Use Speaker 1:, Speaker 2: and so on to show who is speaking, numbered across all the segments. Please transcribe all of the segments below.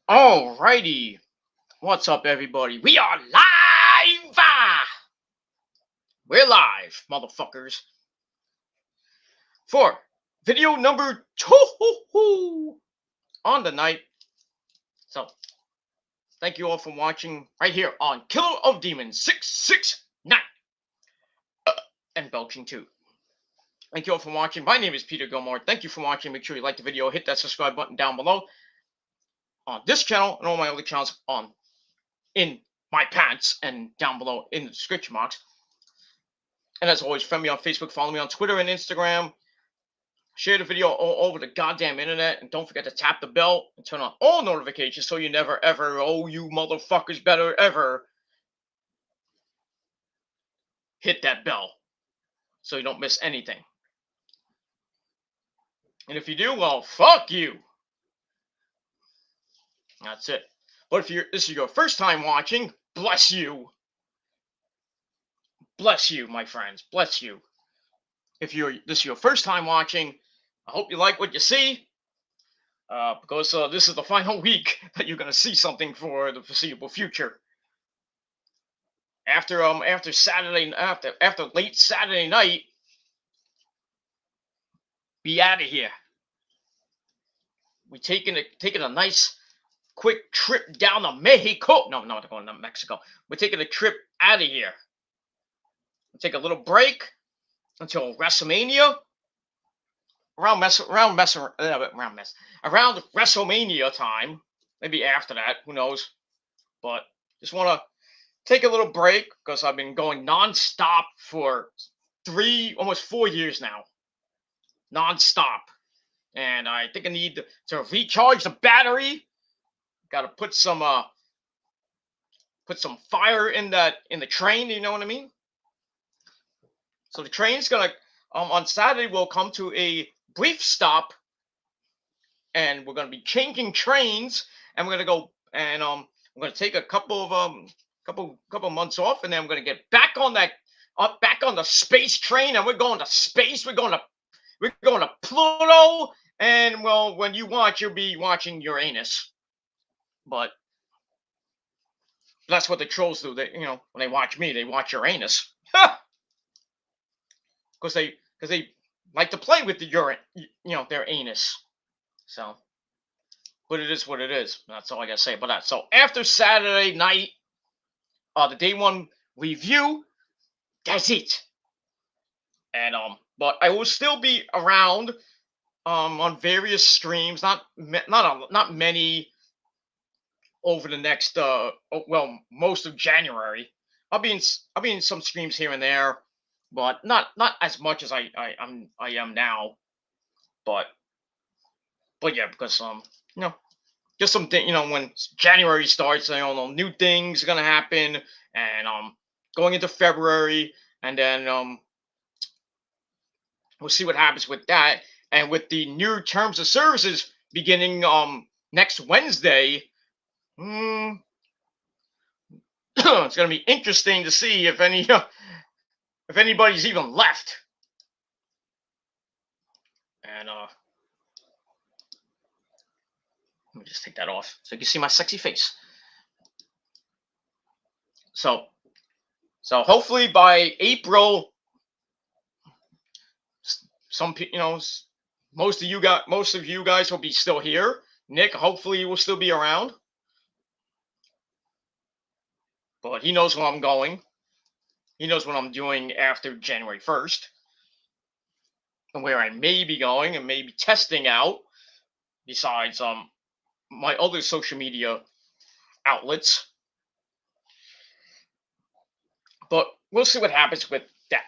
Speaker 1: Alrighty. What's up, everybody? We are live! We're live, motherfuckers. For video number 2 on the night. So, thank you all for watching right here on Killer of Demons 669 and Belching 2. Thank you all for watching. My name is Peter Gilmore. Thank you for watching. Make sure you like the video. Hit that subscribe button down below on this channel and all my other channels in my pants and down below in the description box. And as always, friend me on Facebook, follow me on Twitter and Instagram. Share the video all over the goddamn internet. And don't forget to tap the bell and turn on all notifications so you never ever, oh, you motherfuckers better ever hit that bell so you don't miss anything. And if you do, well, fuck you. That's it. But if this is your first time watching, bless you. Bless you, my friends. Bless you. If this is your first time watching, I hope you like what you see. Because this is the final week that you're gonna see something for the foreseeable future. After late Saturday night, be out of here. We taking a nice quick trip down to Mexico. No, not going to Mexico. We're taking a trip out of here. We'll take a little break until WrestleMania. Around WrestleMania time. Maybe after that, who knows? But just want to take a little break because I've been going non-stop for almost 4 years now. Non-stop. And I think I need to recharge the battery. Got to put some fire in the train, you know what I mean? So the train's gonna on Saturday we'll come to a brief stop, and we're gonna be changing trains, and we're gonna go and I'm gonna take a couple months off, and then we're gonna get back on the space train, and we're going to space. We're going to Pluto, and well, when you watch, you'll be watching Uranus. But that's what the trolls do. They, when they watch me, they watch Uranus. Because they like to play with their anus. So, but it is what it is. That's all I gotta say about that. So after Saturday night, the day one review, that's it. And but I will still be around on various streams. Not many over the next most of January. I'll be in some streams here and there, but not as much as I am now. But yeah, because just something, when January starts, new things are gonna happen, and going into February, and then we'll see what happens with that, and with the new terms of services beginning next Wednesday. It's gonna be interesting to see if anybody's even left. And let me just take that off so you can see my sexy face. So hopefully by April, most of you guys will be still here. Nick, hopefully, will still be around. But he knows where I'm going. He knows what I'm doing after January 1st. And where I may be going and maybe testing out, besides my other social media outlets. But we'll see what happens with that.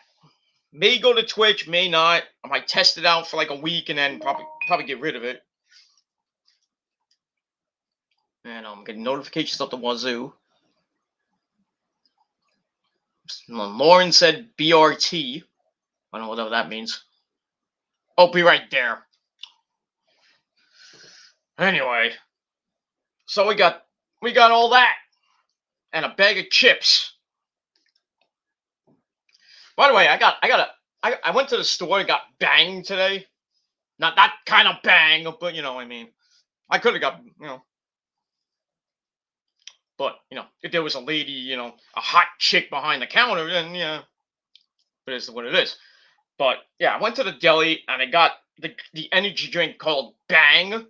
Speaker 1: May go to Twitch, may not. I might test it out for like a week and then probably get rid of it. And I'm getting notifications up the wazoo. Lauren said BRT. I don't know whatever that means. I'll be right there. Anyway, so we got all that and a bag of chips. By the way, I went to the store and got banged today. Not that kind of bang, but you know what I mean. I could have got, But if there was a lady, a hot chick behind the counter, then yeah, it is what it is. But yeah, I went to the deli and I got the energy drink called Bang,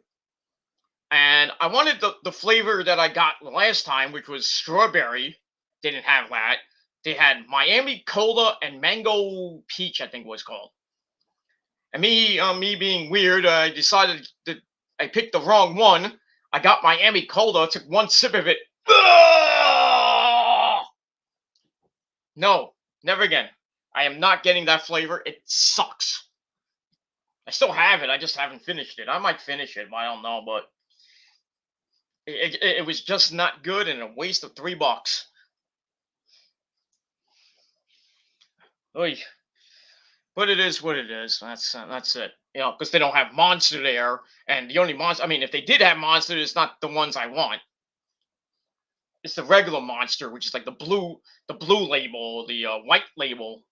Speaker 1: and I wanted the flavor that I got last time, which was strawberry. They didn't have that. They had Miami Cola and Mango Peach, I think it was called. And me being weird, I decided that I picked the wrong one. I got Miami Cola, took one sip of it. Ugh! No, never again. I am not getting that flavor. It sucks. I still have it. I just haven't finished it. I might finish it, but I don't know. But it was just not good and a waste of $3. Oy. But it is what it is. That's it. Because they don't have Monster there, and the only Monster. I mean, if they did have Monster, it's not the ones I want. It's the regular Monster, which is like the blue label, the white label.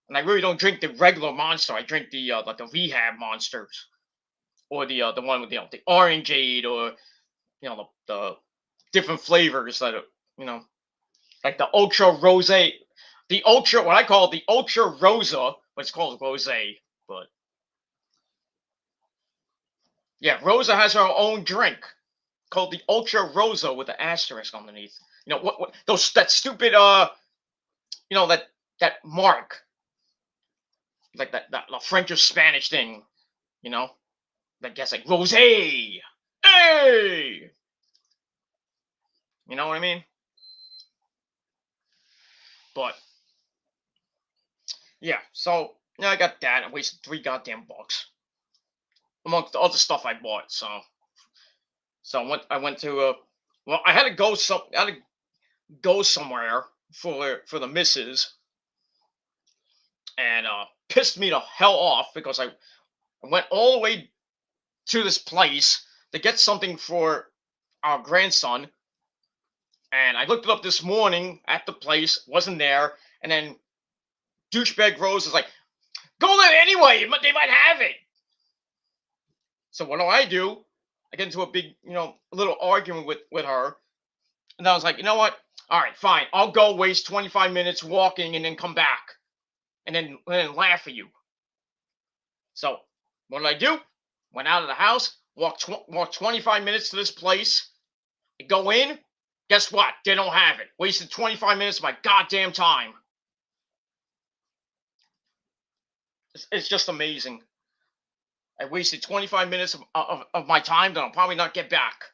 Speaker 1: And I really don't drink the regular Monster. I drink the like the rehab Monsters, or the one with the orangeade, or the different flavors that are, like the ultra rose, the ultra, what I call the ultra rosa, but it's called rose. But yeah, Rosa has her own drink called the ultra rosa with the asterisk underneath. What those that stupid that mark, like that French or Spanish thing, you know that gets like rose. Hey, you know what I mean? But yeah, so yeah, I got that. I wasted 3 goddamn bucks amongst the other stuff I bought. So I went to well, I had to go somewhere for the missus, and pissed me the hell off because I went all the way to this place to get something for our grandson, and I looked it up this morning at the place, wasn't there, and then douchebag Rose is like, "Go there anyway. They might have it." So what do? I get into a big, little argument with her, and I was like, you know what? All right, fine. I'll go waste 25 minutes walking and then come back, and then laugh at you. So what did I do? Went out of the house, walked 25 minutes to this place, go in. Guess what? They don't have it. Wasted 25 minutes of my goddamn time. It's just amazing. I wasted 25 minutes of my time that I'll probably not get back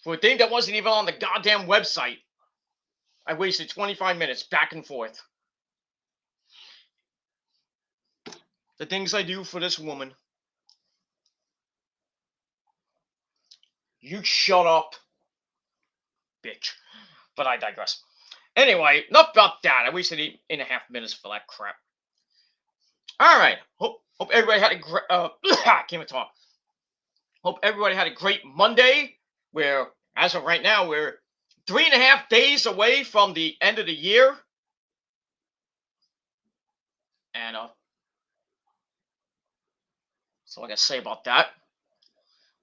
Speaker 1: for a thing that wasn't even on the goddamn website. I wasted 25 minutes back and forth. The things I do for this woman. You shut up, bitch. But I digress. Anyway, enough about that. I wasted 8.5 minutes for that crap. All right. Hope everybody had a great. I can't even talk. Hope everybody had a great Monday. Where, as of right now, we're 3.5 days away from the end of the year, and so I got to say about that.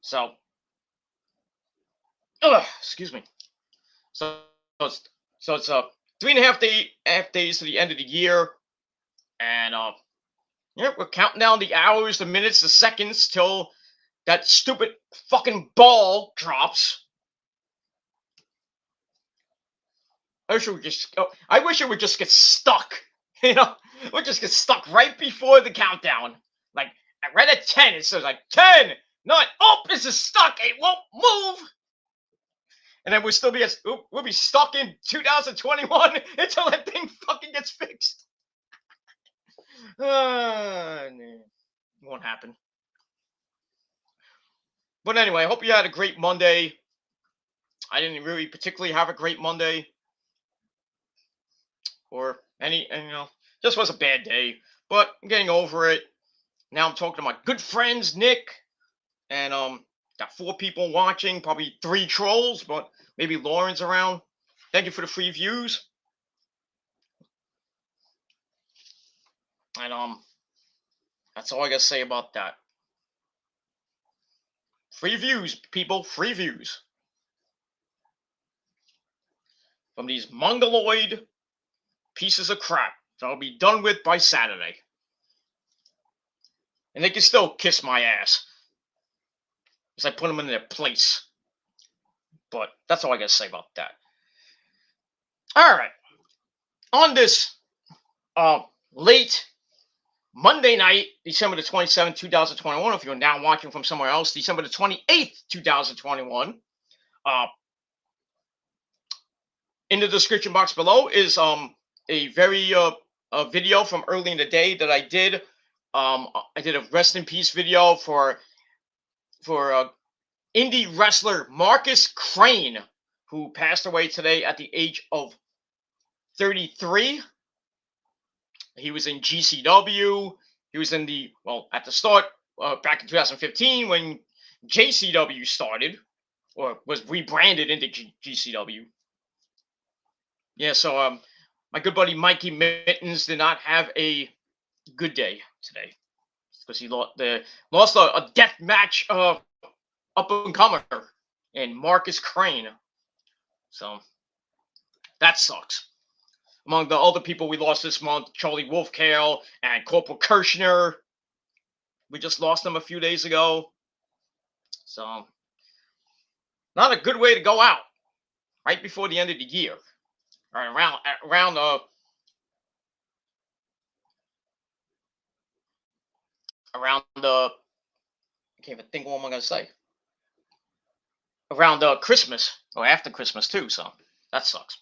Speaker 1: So, excuse me. So it's 3.5 days to the end of the year, and yeah, we're counting down the hours, the minutes, the seconds till that stupid fucking ball drops. I wish it would just get stuck. We'd just get stuck right before the countdown. Like right at 10, it says like 10, 9. Oh, this is stuck. It won't move. And then we'll be stuck in 2021 until that thing fucking gets fixed. Won't happen. But anyway, I hope you had a great Monday. I didn't really particularly have a great Monday, or just was a bad day. But I'm getting over it. Now I'm talking to my good friends Nick, and got 4 people watching, probably 3 trolls, but maybe Lauren's around. Thank you for the free views. And that's all I gotta say about that. Free views, people. Free views. From these mongoloid pieces of crap that I'll be done with by Saturday. And they can still kiss my ass. Because I put them in their place. But that's all I got to say about that. Alright. On this late Monday night, December the 27th, 2021, if you're now watching from somewhere else, December the 28th, 2021, in the description box below is a very a video from early in the day that I did. I did a rest in peace video for indie wrestler Marcus Crane, who passed away today at the age of 33. He was in GCW. He was in at the start, back in 2015 when JCW started, or was rebranded into GCW. Yeah, so my good buddy Mikey Mittens did not have a good day today because he lost a death match up and comer in Marcus Crane. So that sucks. Among the other people we lost this month, Charlie Wolfcale and Corporal Kirshner. We just lost them a few days ago. So, not a good way to go out right before the end of the year. Right around I can't even think what am I going to say. Around Christmas, or after Christmas too, so that sucks.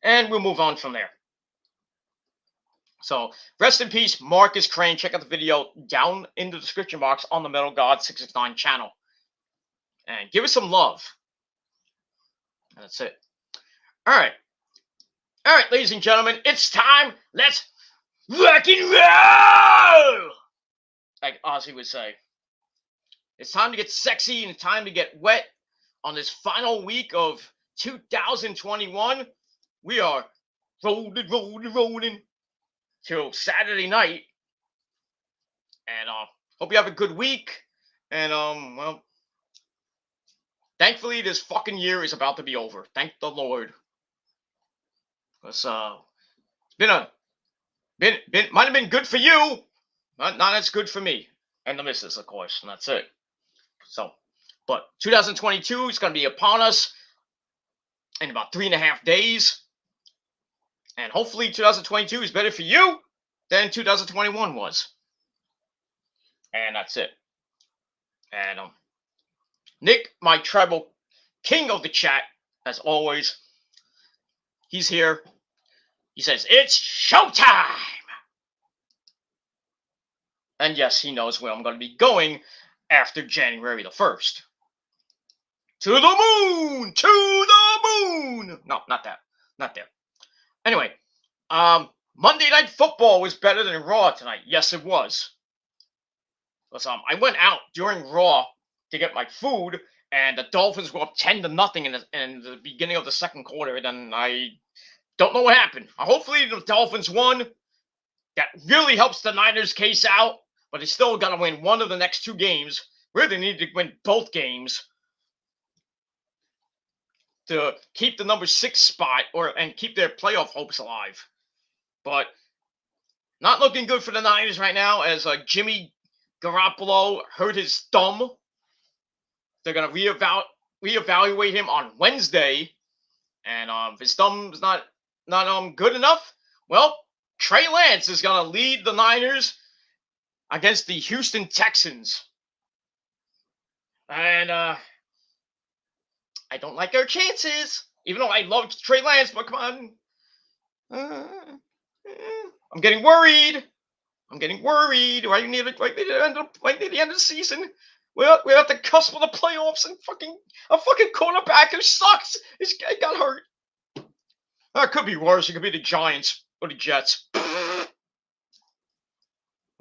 Speaker 1: And we'll move on from there. So, rest in peace, Marcus Crane. Check out the video down in the description box on the Metal God 669 channel. And give us some love. And that's it. All right, ladies and gentlemen, it's time. Let's rock and roll! Like Ozzy would say. It's time to get sexy and time to get wet on this final week of 2021. We are rolling till Saturday night. And hope you have a good week. And well, thankfully this fucking year is about to be over. Thank the Lord. Because it's might have been good for you, not as good for me and the missus, of course, and that's it. So, but 2022 is going to be upon us in about 3.5 days, and hopefully 2022 is better for you than 2021 was. And that's it. And Nick, my tribal king of the chat, as always, he's here. He says, it's showtime! And yes, he knows where I'm going to be going after January the 1st. To the moon! To the moon! No, not that. Not there. Anyway, Monday Night Football was better than Raw tonight. Yes, it was. Because I went out during Raw to get my food, and the Dolphins were up 10-0 in the beginning of the second quarter, and then I don't know what happened. Hopefully the Dolphins won. That really helps the Niners' case out, but they still got to win one of the next 2 games. Really need to win both games to keep the number 6 spot and keep their playoff hopes alive. But not looking good for the Niners right now as Jimmy Garoppolo hurt his thumb. They're going to reevaluate him on Wednesday. And if his thumb's not good enough, well, Trey Lance is going to lead the Niners against the Houston Texans. And I don't like our chances, even though I love Trey Lance, but come on. I'm getting worried. Right near the end of the season. We're at the cusp of the playoffs, and a fucking quarterback who sucks. This guy got hurt. It could be worse. It could be the Giants or the Jets. Well,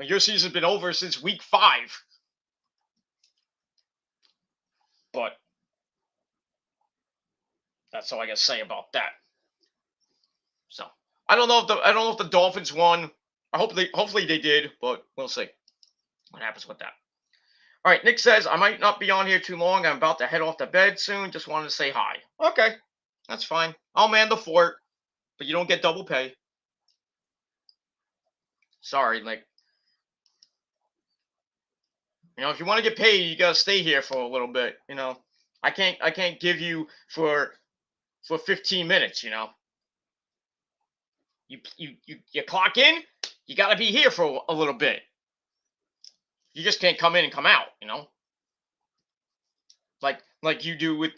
Speaker 1: your season's been over since week 5. But that's all I gotta say about that. So I don't know if the Dolphins won. Hopefully they did, but we'll see what happens with that. All right, Nick says, I might not be on here too long. I'm about to head off to bed soon. Just wanted to say hi. Okay, that's fine. I'll man the fort, but you don't get double pay. Sorry, Nick. If you want to get paid, you gotta stay here for a little bit. I can't give you for 15 minutes. You clock in, you gotta be here for a little bit. You just can't come in and come out. Like you do with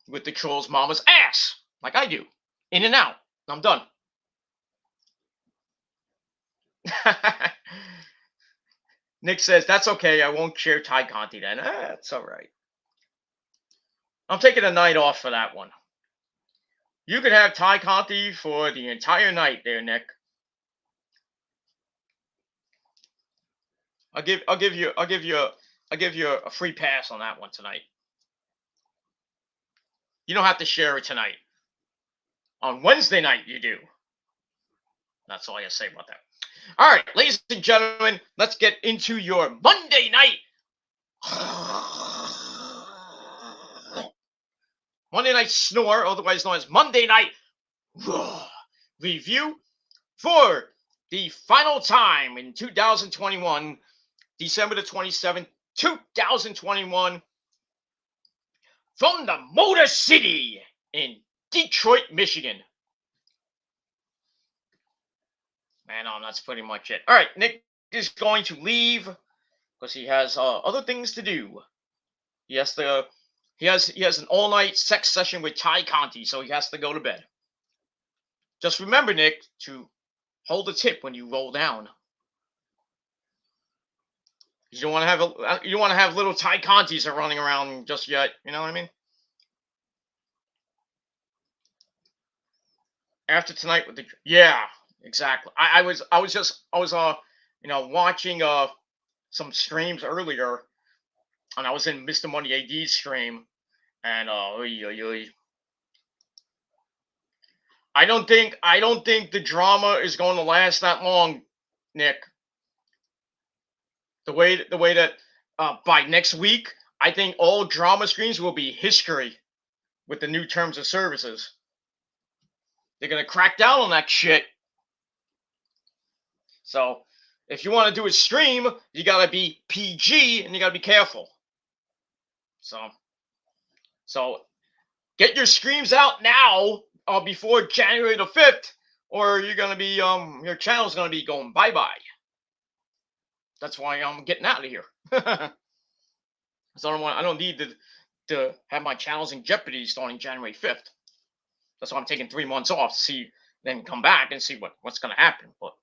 Speaker 1: with the troll's mama's ass, like I do, in and out. I'm done. Nick says, that's okay. I won't share Thai Conti then. That's all right. I'm taking a night off for that one. You could have Thai Conti for the entire night there, Nick. I'll give you a free pass on that one tonight. You don't have to share it tonight. On Wednesday night, you do. That's all I gotta say about that. All right, ladies and gentlemen, let's get into your Monday night. Monday Night Snore, otherwise known as Monday Night Raw review for the final time in 2021, December the 27th, 2021, from the Motor City in Detroit, Michigan. Man, that's pretty much it. All right, Nick is going to leave because he has other things to do. He has an all-night sex session with Thai Conti, so he has to go to bed. Just remember, Nick, to hold a tip when you roll down. You don't want to have little Thai Contis are running around just yet. You know what I mean? After tonight with exactly. I was watching some streams earlier, and I was in Mr. Money AD's stream, and I don't think the drama is going to last that long, Nick. The way that by next week, I think all drama streams will be history with the new terms of services. They're gonna crack down on that shit. So if you want to do a stream, you gotta be PG and you gotta be careful. So get your streams out now before January the 5th, or you're gonna be your channel's gonna be going bye-bye. That's why I'm getting out of here. So I don't need to have my channels in jeopardy starting January 5th. That's why I'm taking 3 months off to see, then come back and see what's gonna happen. But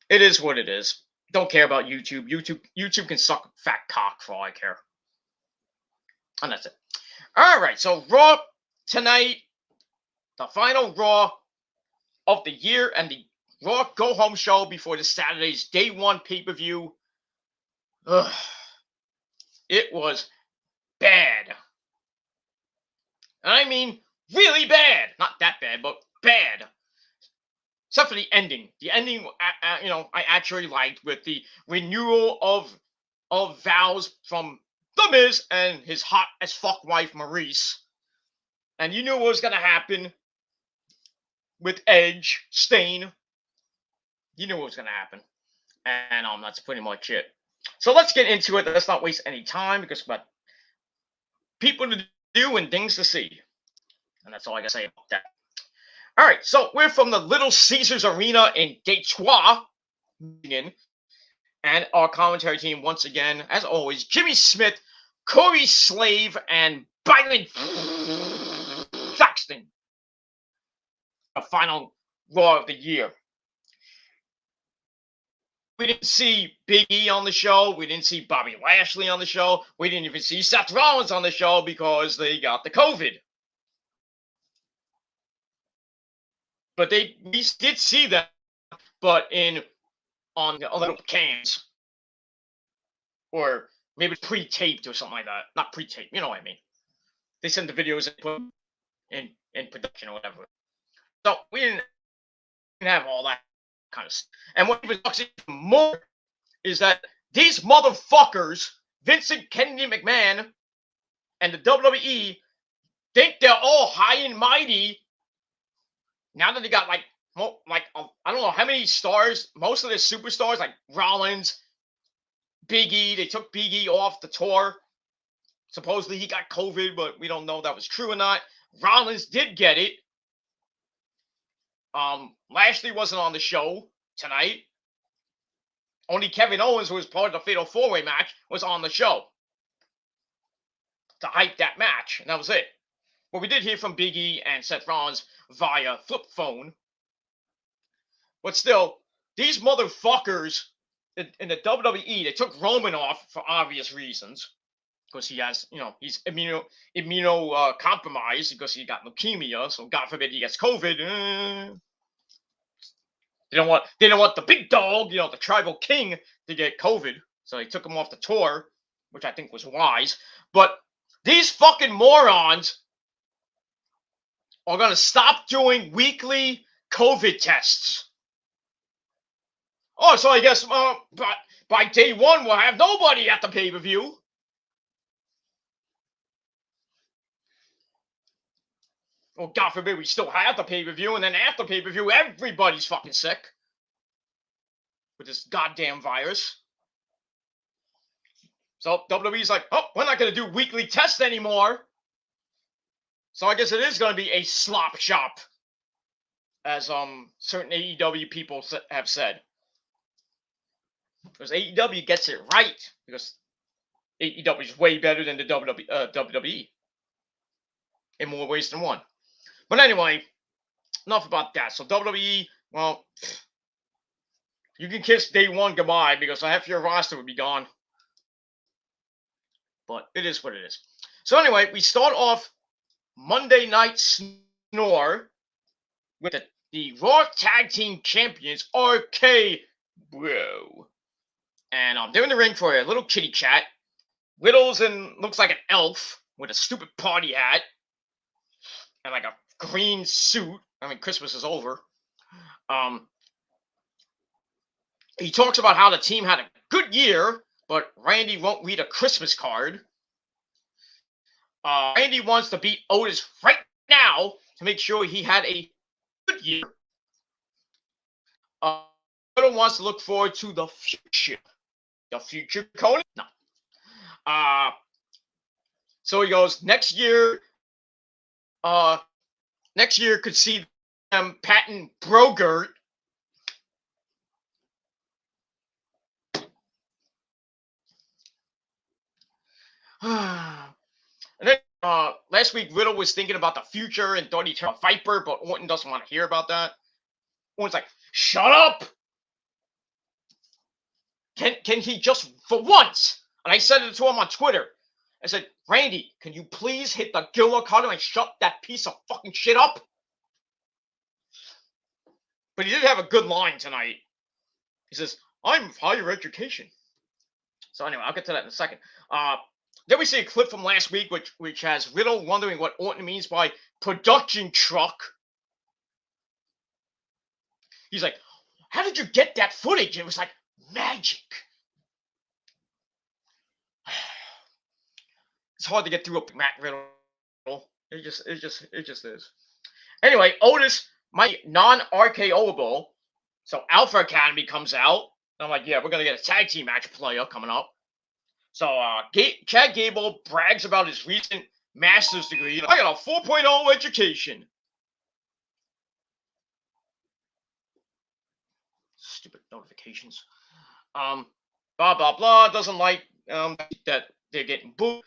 Speaker 1: it is what it is. Don't care about YouTube. YouTube can suck fat cock for all I care. And that's it. All right, so Raw tonight, the final Raw of the year, and the Raw Go Home show before the Saturday's Day 1 pay-per-view. It was bad. And I mean really bad. Not that bad, but bad. Except for the ending. The ending, I actually liked, with the renewal of vows from The Miz and his hot as fuck wife Maurice. And you knew what was going to happen with Edge, Stain. You knew what was going to happen. And that's pretty much it. So let's get into it. Let's not waste any time, because we've got people to do and things to see. And that's all I got to say about that. All right, so we're from the Little Caesars Arena in Detroit, Michigan. And our commentary team, once again, as always, Jimmy Smith, Corey Slave, and Byron Saxton. A final Raw of the year. We didn't see Big E on the show. We didn't see Bobby Lashley on the show. We didn't even see Seth Rollins on the show because they got the COVID. But we did see them, but on little cams, or maybe pre-taped or something like that. Not pre-taped, you know what I mean. They sent the videos and put in production or whatever. So we didn't have all that kind of stuff. And what even sucks even more is that these motherfuckers Vincent Kennedy McMahon and the WWE think they're all high and mighty now that they got I don't know how many stars. Most of the superstars like Rollins, Big E. They took Big E off the tour. Supposedly he got COVID, but we don't know if that was true or not. Rollins did get it. Lashley wasn't on the show tonight. Only Kevin Owens, who was part of the Fatal 4-Way match, was on the show to hype that match, and that was it. But we did hear from Big E and Seth Rollins via flip phone. But still, these motherfuckers in the WWE, they took Roman off for obvious reasons. Because he has, he's immuno compromised because he got leukemia. So God forbid he gets COVID. They don't want the big dog, the tribal king, to get COVID. So they took him off the tour, which I think was wise. But these fucking morons are gonna stop doing weekly COVID tests. Oh, so I guess by day one we'll have nobody at the pay-per-view. Well, God forbid we still have the pay-per-view, and then after pay-per-view, everybody's fucking sick with this goddamn virus. So WWE's like, oh, we're not going to do weekly tests anymore. So I guess it is going to be a slop shop, as certain AEW people have said. Because AEW gets it right, because AEW is way better than the WWE in more ways than one. But anyway, enough about that. So WWE, well, you can kiss day one goodbye because half your roster would be gone. But it is what it is. So anyway, we start off Monday Night Snore with the Raw Tag Team Champions, RK Bro. And they're in the ring for a little kitty chat. Riddle's looks like an elf with a stupid party hat and like a green suit. I mean, Christmas is over. He talks about how the team had a good year, but Randy won't read a Christmas card. Randy wants to beat Otis right now to make sure he had a good year. Riddle wants to look forward to the future. The future, Cody? No. So he goes, next year could see them patent Brogurt. And then last week, Riddle was thinking about the future and thought he'd turn a Viper, but Orton doesn't want to hear about that. Orton's like, shut up! Can he just, for once, and I said it to him on Twitter, I said, Randy, can you please hit the Gilmore cutter and shut that piece of fucking shit up? But he did have a good line tonight. He says, I'm of higher education. So anyway, I'll get to that in a second. Then we see a clip from last week, which has Riddle wondering what Orton means by production truck. He's like, how did you get that footage? It was like magic. It's hard to get through a Matt Riddle. It just is. Anyway, Otis might non-RKOable. So Alpha Academy comes out. I'm like, yeah, we're gonna get a tag team match player coming up. So Chad Gable brags about his recent master's degree. I got a 4.0 education. Stupid notifications. Blah blah blah. Doesn't like that they're getting booed.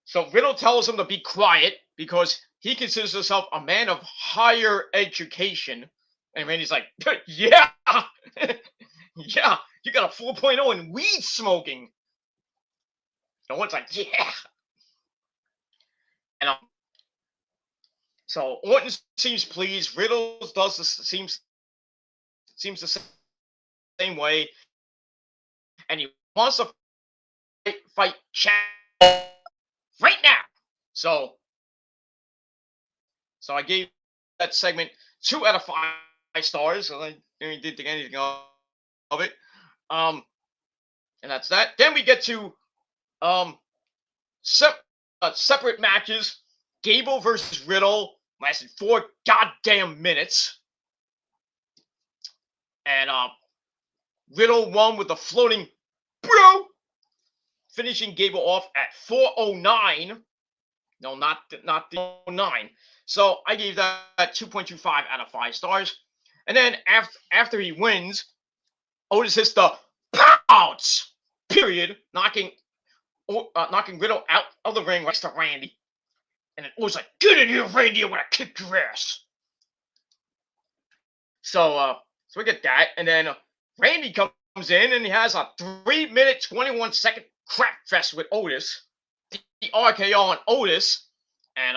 Speaker 1: So Riddle tells him to be quiet because he considers himself a man of higher education. And Randy's like, yeah, yeah, you got a 4.0 in weed smoking. No one's like, yeah. And so Orton seems pleased. Riddle seems the same way, and he wants to fight Chad right now. So I gave that segment 2 out of 5 stars. So I didn't think anything of it. And that's that. Then we get to Separate matches. Gable versus Riddle lasted 4 goddamn minutes. And Riddle won with a floating bro, finishing Gable off at 4:09. No, not the 09. So I gave that 2.25 out of 5 stars. And then after he wins, Otis hits the pounce, period, knocking Riddle out of the ring next to Randy. And then Otis like, get in here, Randy, I'm gonna kick your ass. So we get that, and then Randy comes in and he has a 3-minute 21-second crap fest with Otis. The RKO on Otis, and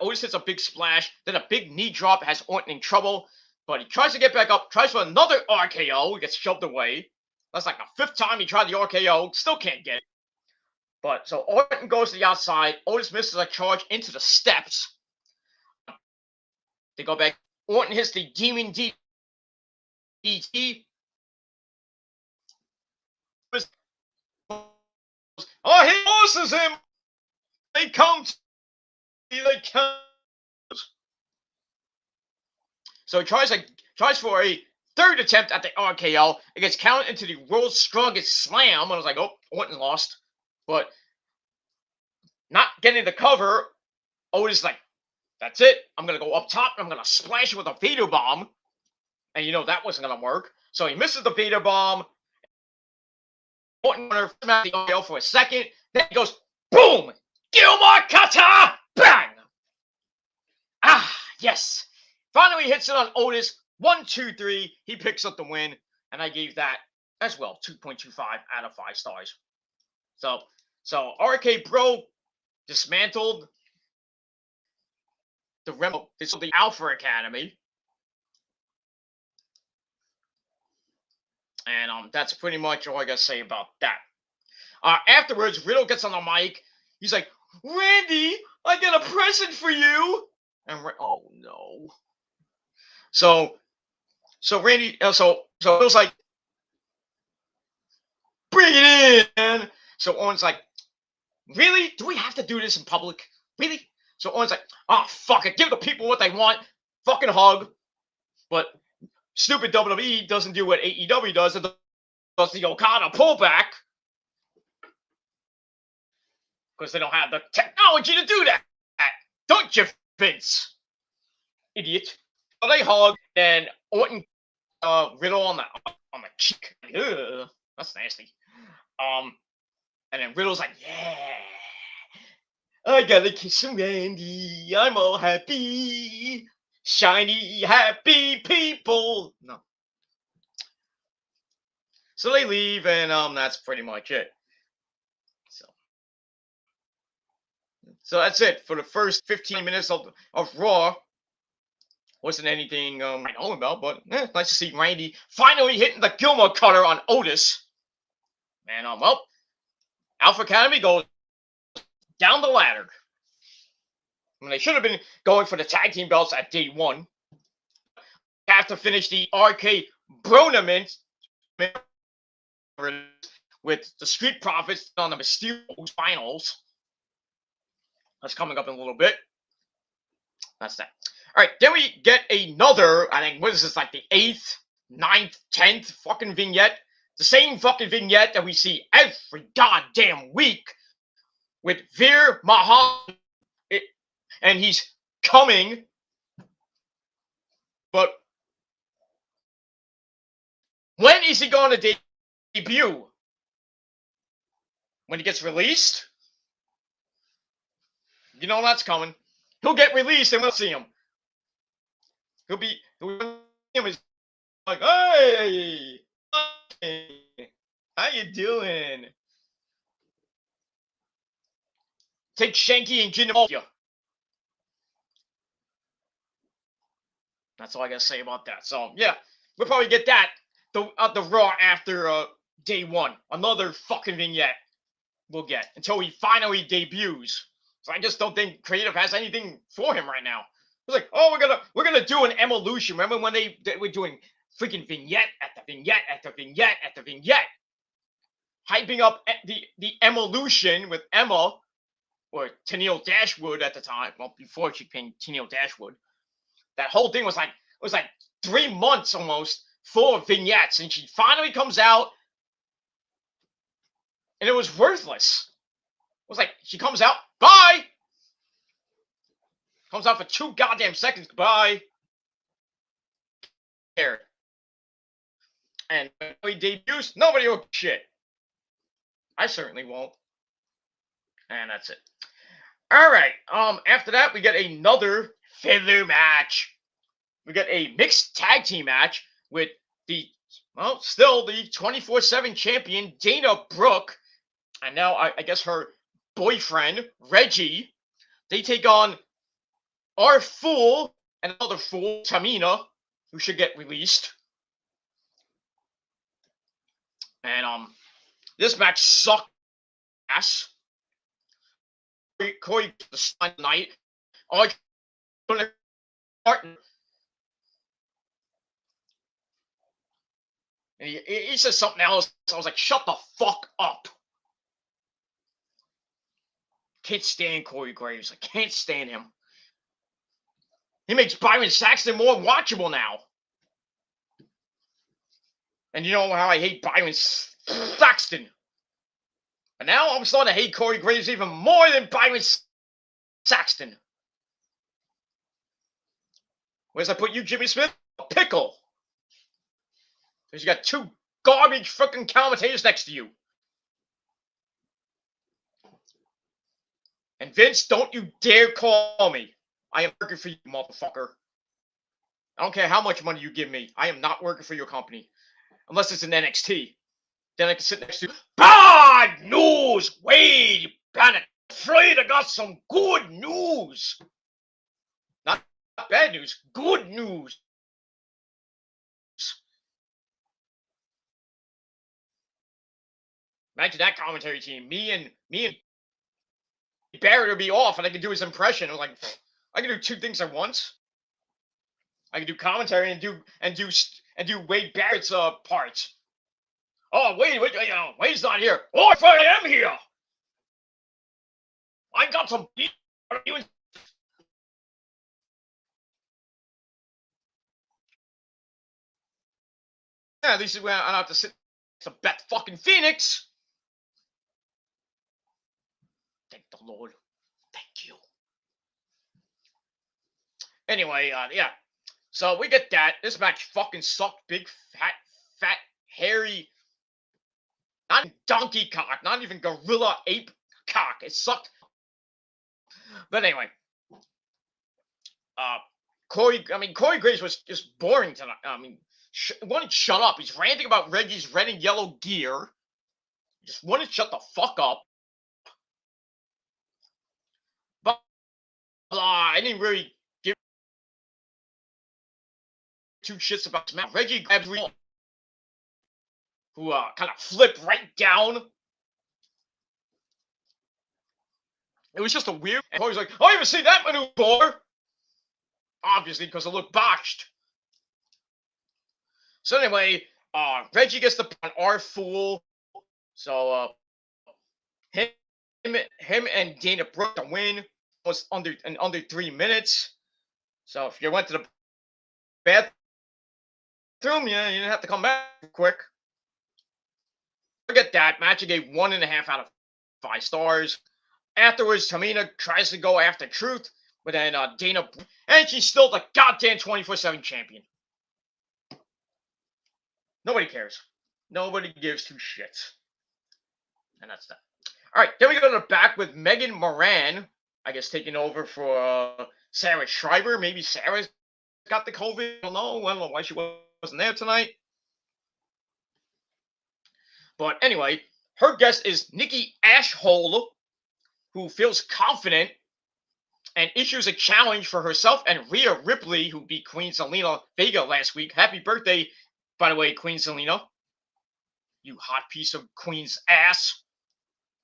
Speaker 1: Otis hits a big splash, then a big knee drop, has Orton in trouble, but he tries to get back up, tries for another RKO, he gets shoved away. That's like the 5th time he tried the RKO, still can't get it. But so Orton goes to the outside, Otis misses a charge into the steps. They go back, Orton hits the Demon DDT. Oh, he forces him. They come. They come. So he tries for a 3rd attempt at the RKO. It gets counted into the world's strongest slam. And I was like, oh, Orton lost. But not getting the cover, Otis like, that's it. I'm going to go up top and I'm going to splash it with a Vader bomb. And you know that wasn't going to work. So he misses the Vader bomb. Orton smacked the RKO for a second. Then he goes, boom! Gilmore Cutter! Bang! Ah, yes. Finally hits it on Otis. 1, 2, 3. He picks up the win. And I gave that as well 2.25 out of 5 stars. So RK Bro dismantled the Alpha Academy. And that's pretty much all I gotta say about that. Afterwards, Riddle gets on the mic. He's like, Randy, I got a present for you. And oh no. So Randy, so Riddle's like, bring it in. So Owens like, really? Do we have to do this in public? Really? So Owens like, oh fuck it, give the people what they want. Fucking hug. But stupid WWE doesn't do what AEW does. It does the Okada pullback. Because they don't have the technology to do that. Don't you, Vince? Idiot. So they hug, and Orton Riddle on the cheek. Ugh, that's nasty. And then Riddle's like, yeah. I gotta kiss some Randy. I'm all happy. Shiny, happy people. No. So they leave, and that's pretty much it. So that's it for the first 15 minutes of Raw. Wasn't anything I know about, but nice to see Randy finally hitting the Gilmore Cutter on Otis. And well, Alpha Academy goes down the ladder. I mean, they should have been going for the tag team belts at day 1. Have to finish the RK Bronament with the Street Profits on the Mysterio finals. That's coming up in a little bit. That's that. All right, then we get another, I think, what is this, like the 8th, 9th, 10th fucking vignette? The same fucking vignette that we see every goddamn week with Veer Mahan, and he's coming, but when is he going to debut? When he gets released? You know that's coming. He'll get released and we'll see him. He'll be like, hey, how you doing? Take Shanky and get him off you. That's all I gotta say about that. So yeah, we'll probably get that the Raw after day 1. Another fucking vignette we'll get until he finally debuts. So I just don't think creative has anything for him right now. It's like, oh, we're gonna do an evolution. Remember when they were doing freaking vignette at the vignette at the vignette at the vignette? hyping up the evolution with Emma, or Tennille Dashwood at the time. Well, before she became Tennille Dashwood. That whole thing was like 3 months almost full of vignettes, and she finally comes out, and it was worthless. It was like she comes out, bye. Comes out for 2 goddamn seconds, bye. Cared. And when he debuts, nobody will shit. I certainly won't. And that's it. All right. After that, we get another filler match. We get a mixed tag team match with still the 24/7 champion Dana Brooke, and now I guess her boyfriend Reggie. They take on our fool and another fool, Tamina, who should get released. And this match sucked ass. Corey the sign night. Martin. And he says something else. I was like, shut the fuck up. Can't stand Corey Graves. I can't stand him. He makes Byron Saxton more watchable now. And you know how I hate Byron Saxton. But now I'm starting to hate Corey Graves even more than Byron Saxton. Where's I put you, Jimmy Smith? A pickle. Because you got 2 garbage fucking commentators next to you. And Vince, don't you dare call me. I am working for you, motherfucker. I don't care how much money you give me. I am not working for your company. Unless it's an NXT. Then I can sit next to you. Bad news! Wade Bennett. Afraid I got some good news. Not bad news. Good news. Imagine that commentary team. Me and Barrett would be off, and I could do his impression. I'm like, I can do 2 things at once. I can do commentary and do Wade Barrett's parts. Oh, Wade's not here. Oh, if I am here, I got some. Yeah, at least I don't have to sit to Beth fucking Phoenix. Thank the Lord. Thank you. Anyway, yeah. So we get that. This match fucking sucked. Big, fat, hairy, not donkey cock, not even gorilla ape cock. It sucked. But anyway, Corey Graves was just boring tonight. I mean, wouldn't shut up. He's ranting about Reggie's red and yellow gear. Just wouldn't shut the fuck up. But I didn't really give 2 shits about Smash. Reggie grabs who kind of flipped right down. It was just a weird. And Corey's like, I haven't seen that maneuver before. Obviously, because it looked botched. So anyway, Reggie gets the on our fool. So him and Dana Brooke to win was under 3 minutes. So if you went to the bathroom, yeah, you didn't have to come back quick. Forget that match. I gave 1.5 out of 5 stars. Afterwards, Tamina tries to go after Truth, but then Dana, and she's still the goddamn 24/7 champion. Nobody cares. Nobody gives 2 shits. And that's that. All right, then we go to the back with Megan Moran, I guess, taking over for Sarah Schreiber. Maybe Sarah's got the COVID. I don't know why she wasn't there tonight. But anyway, her guest is Nikki Ashhole, who feels confident and issues a challenge for herself and Rhea Ripley, who beat Queen Zelina Vega last week. Happy birthday, by the way, Queen Zelina. You hot piece of Queen's ass.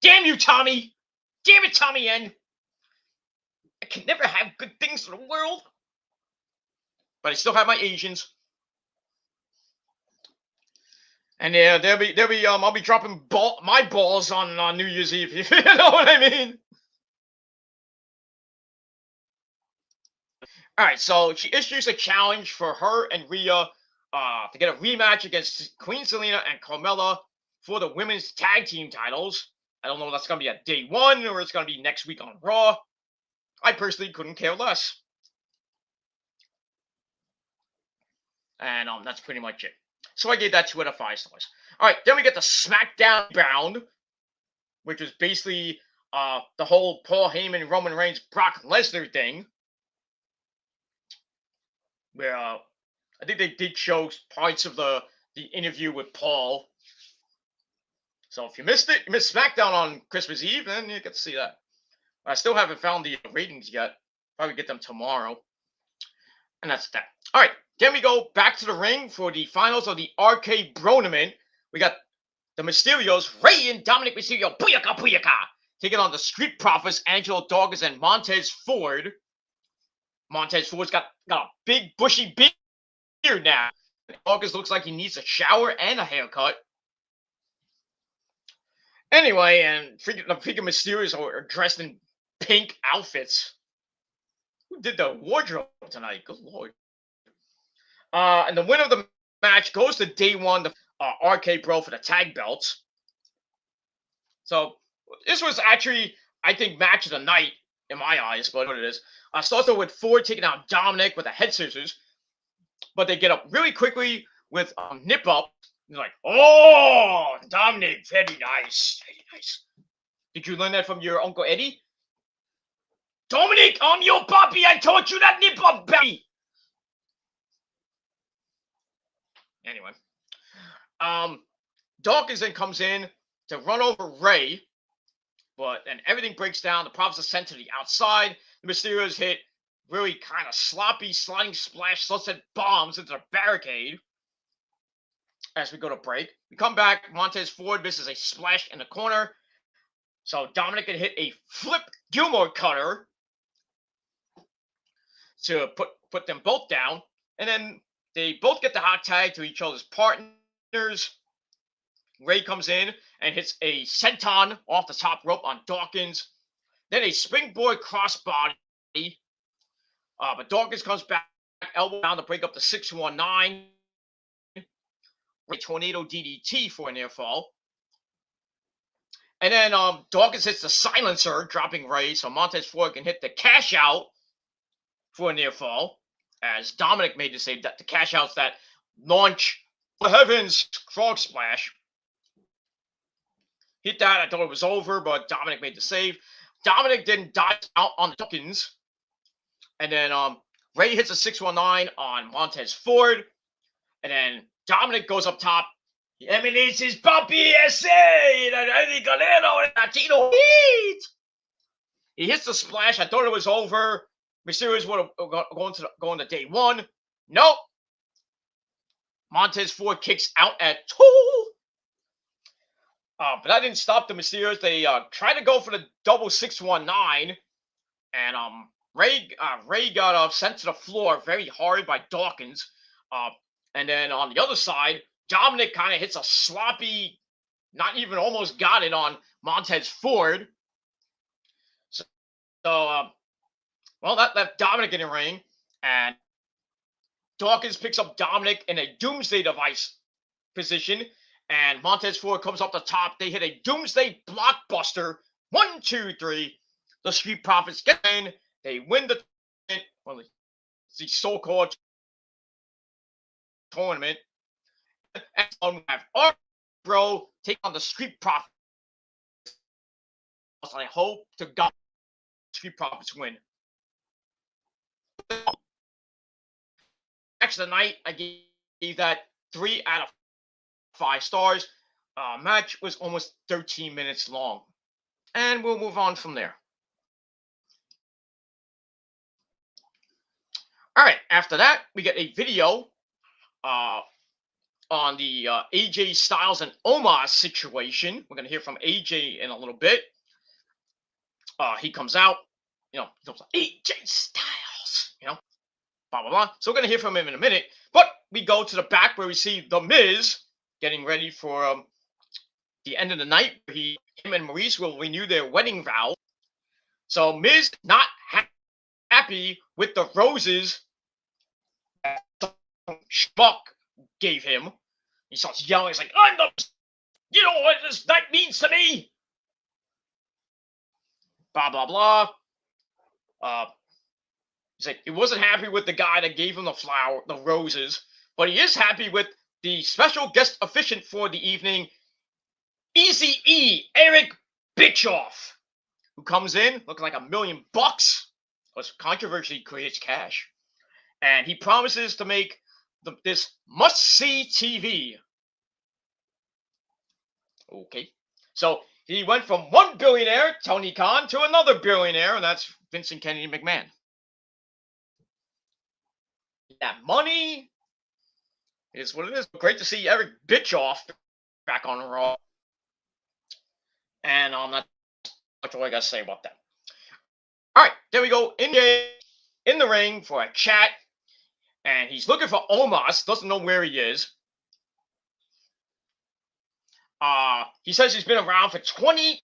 Speaker 1: Damn you, Tommy! Damn it, Tommy N! I can never have good things in the world. But I still have my Asians. And yeah, I'll be dropping my balls on New Year's Eve. You know what I mean? All right, so she issues a challenge for her and Rhea to get a rematch against Queen Selena and Carmella for the women's tag team titles. I don't know if that's going to be at day one or it's going to be next week on Raw. I personally couldn't care less. And that's pretty much it. So I gave that 2 out of 5 stars. All right, then we get the SmackDown Bound, which is basically the whole Paul Heyman, Roman Reigns, Brock Lesnar thing, where I think they did show parts of the interview with Paul. So if you missed it, you missed SmackDown on Christmas Eve, then you get to see that. I still haven't found the ratings yet. Probably get them tomorrow. And that's that. All right, then we go back to the ring for the finals of the Arcade Bronament. We got the Mysterios, Rey and Dominic Mysterio, booyaka, booyaka, taking on the Street Profits, Angelo Dawkins and Montez Ford. Montez Ford's got a big bushy beard now. Dawkins looks like he needs a shower and a haircut. Anyway, and the freaking Mysterios are dressed in pink outfits. Who did the wardrobe tonight? Good lord. And the winner of the match goes to day one, the Arcade Bro for the tag belts. So this was actually, I think, match of the night in my eyes, but what it is. Starts with Ford taking out Dominic with the head scissors, but they get up really quickly with nip up. They're like, oh, Dominic, very nice, very nice. Did you learn that from your Uncle Eddie? Dominic, I'm your puppy. I taught you that nip up, baby. Anyway, Dawkins then comes in to run over Rey, but then everything breaks down. The Profits are sent to the outside. The Mysterios hit really kind of sloppy sliding splash sunset bombs into the barricade. As we go to break, we come back. Montez Ford misses a splash in the corner, so Dominic can hit a flip Gilmore cutter to put them both down, and then they both get the hot tag to each other's partners. Rey comes in and hits a senton off the top rope on Dawkins, then a springboard crossbody. But Dawkins comes back, elbow down to break up the 619. A tornado DDT for a near fall. And then Dawkins hits the silencer, dropping Rey, so Montez Ford can hit the cash out for a near fall. As Dominic made the save, that the cash outs that launch the heavens frog splash. Hit that, I thought it was over, but Dominic made the save. Dominic then dives out on Dawkins. And then Rey hits a 619 on Montez Ford. And then Dominic goes up top. He emanates his puppy essay. He hits the splash. I thought it was over. Mysterios would have gone to day one. Nope. Montez Ford kicks out at 2. But that didn't stop the Mysterios. They tried to go for the double 619. And Rey got sent to the floor very hard by Dawkins. And then on the other side, Dominic kind of hits a sloppy, not even almost got it on Montez Ford. So well, that left Dominic in the ring. And Dawkins picks up Dominic in a Doomsday Device position. And Montez Ford comes up the top. They hit a Doomsday Blockbuster. 1, 2, 3. The Street Profits get in. They win the so-called tournament. And we have our bro take on the Street Profits. I hope to God Street Profits win. Match of the night, I gave that 3 out of 5 stars. Match was almost 13 minutes long. And we'll move on from there. All right, after that, we get a video on the AJ Styles and Omos situation. We're going to hear from AJ in a little bit. He comes out, he comes out, AJ Styles, blah, blah, blah. So we're going to hear from him in a minute. But we go to the back where we see The Miz getting ready for the end of the night. Him and Maurice will renew their wedding vow. So Miz not happy with the roses that schmuck gave him. He starts yelling. He's like, "I'm the, you know what this night means to me." Blah blah blah. He's like, he wasn't happy with the guy that gave him the roses, but he is happy with the special guest officiant for the evening, Easy E, Eric Bischoff, who comes in looking like $1 million, because controversy creates cash, and he promises to make this must-see TV. Okay, so he went from one billionaire, Tony Khan, to another billionaire, and that's Vincent Kennedy McMahon. That money is what it is. Great to see Eric Bischoff back on Raw. And that's all I got to say about that. All right, there we go. In the ring for a chat. And he's looking for Omos. Doesn't know where he is. He says he's been around for 20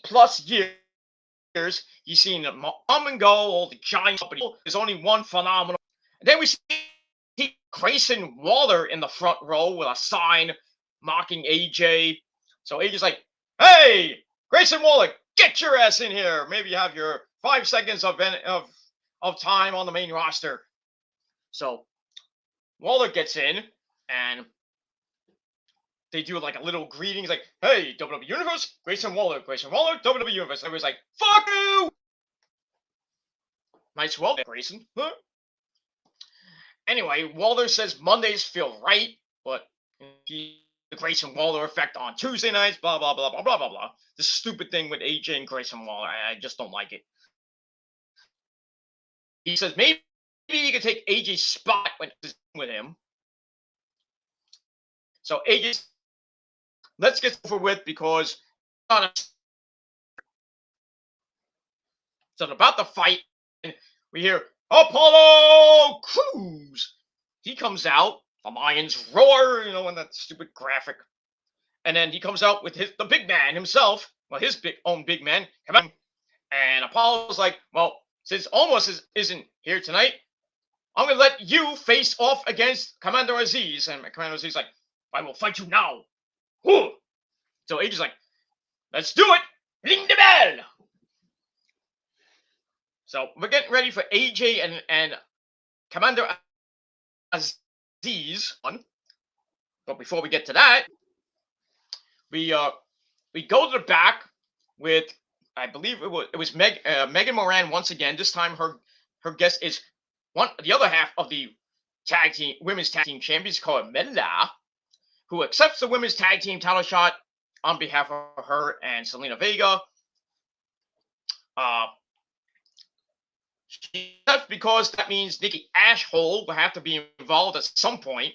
Speaker 1: plus years. He's seen them come and go, all the giants. There's only one phenomenal. And then we see Grayson Waller in the front row with a sign mocking AJ. So AJ's like, "Hey, Grayson Waller, get your ass in here. Maybe you have your 5 seconds of time on the main roster." So Waller gets in, and they do like a little greeting. He's like, "Hey, WWE Universe, Grayson Waller, WWE Universe." Everybody's like, "Fuck you!" Nice well, Grayson. Huh? Anyway, Waller says Mondays feel right, but the Grayson Waller effect on Tuesday nights, blah, blah, blah, blah, blah, blah, blah. This stupid thing with AJ and Grayson Waller, I just don't like it. He says maybe he could take AJ's spot with him. So AJ, let's get over with because so about the fight, we hear Apollo Crews. He comes out, the Lions roar, you know, in that stupid graphic. And then he comes out with the big man himself, well, his own big man, and Apollo's like, "Well, since Omos isn't here tonight, I'm going to let you face off against Commander Aziz." And Commander Aziz is like, "I will fight you now." Whew. So AJ's like, "Let's do it. Ring the bell." So we're getting ready for AJ and Commander Aziz. But before we get to that, we go to the back with, I believe it was Megan Moran once again. This time her guest is the other half of the women's tag team champions, called Mela, who accepts the women's tag team title shot on behalf of her and Selena Vega. That's because that means Nikki Ashhole will have to be involved at some point.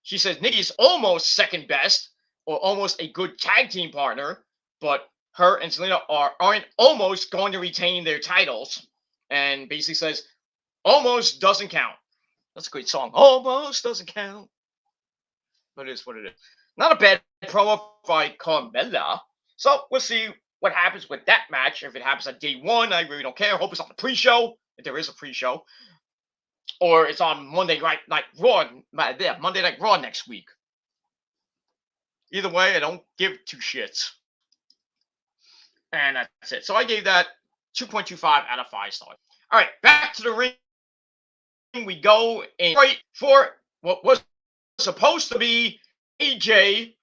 Speaker 1: She says Nikki's almost second best, or almost a good tag team partner, but her and Selena aren't almost going to retain their titles, and basically says almost doesn't count. That's a great song. Almost doesn't count. But it is what it is. Not a bad promo by Carmella. So we'll see what happens with that match. If it happens on day one, I really don't care. I hope it's on the pre-show, if there is a pre-show. Or it's on Monday Night Raw next week. Either way, I don't give two shits. And that's it. So I gave that 2.25 out of 5 stars. All right, back to the ring. We go in for what was supposed to be AJ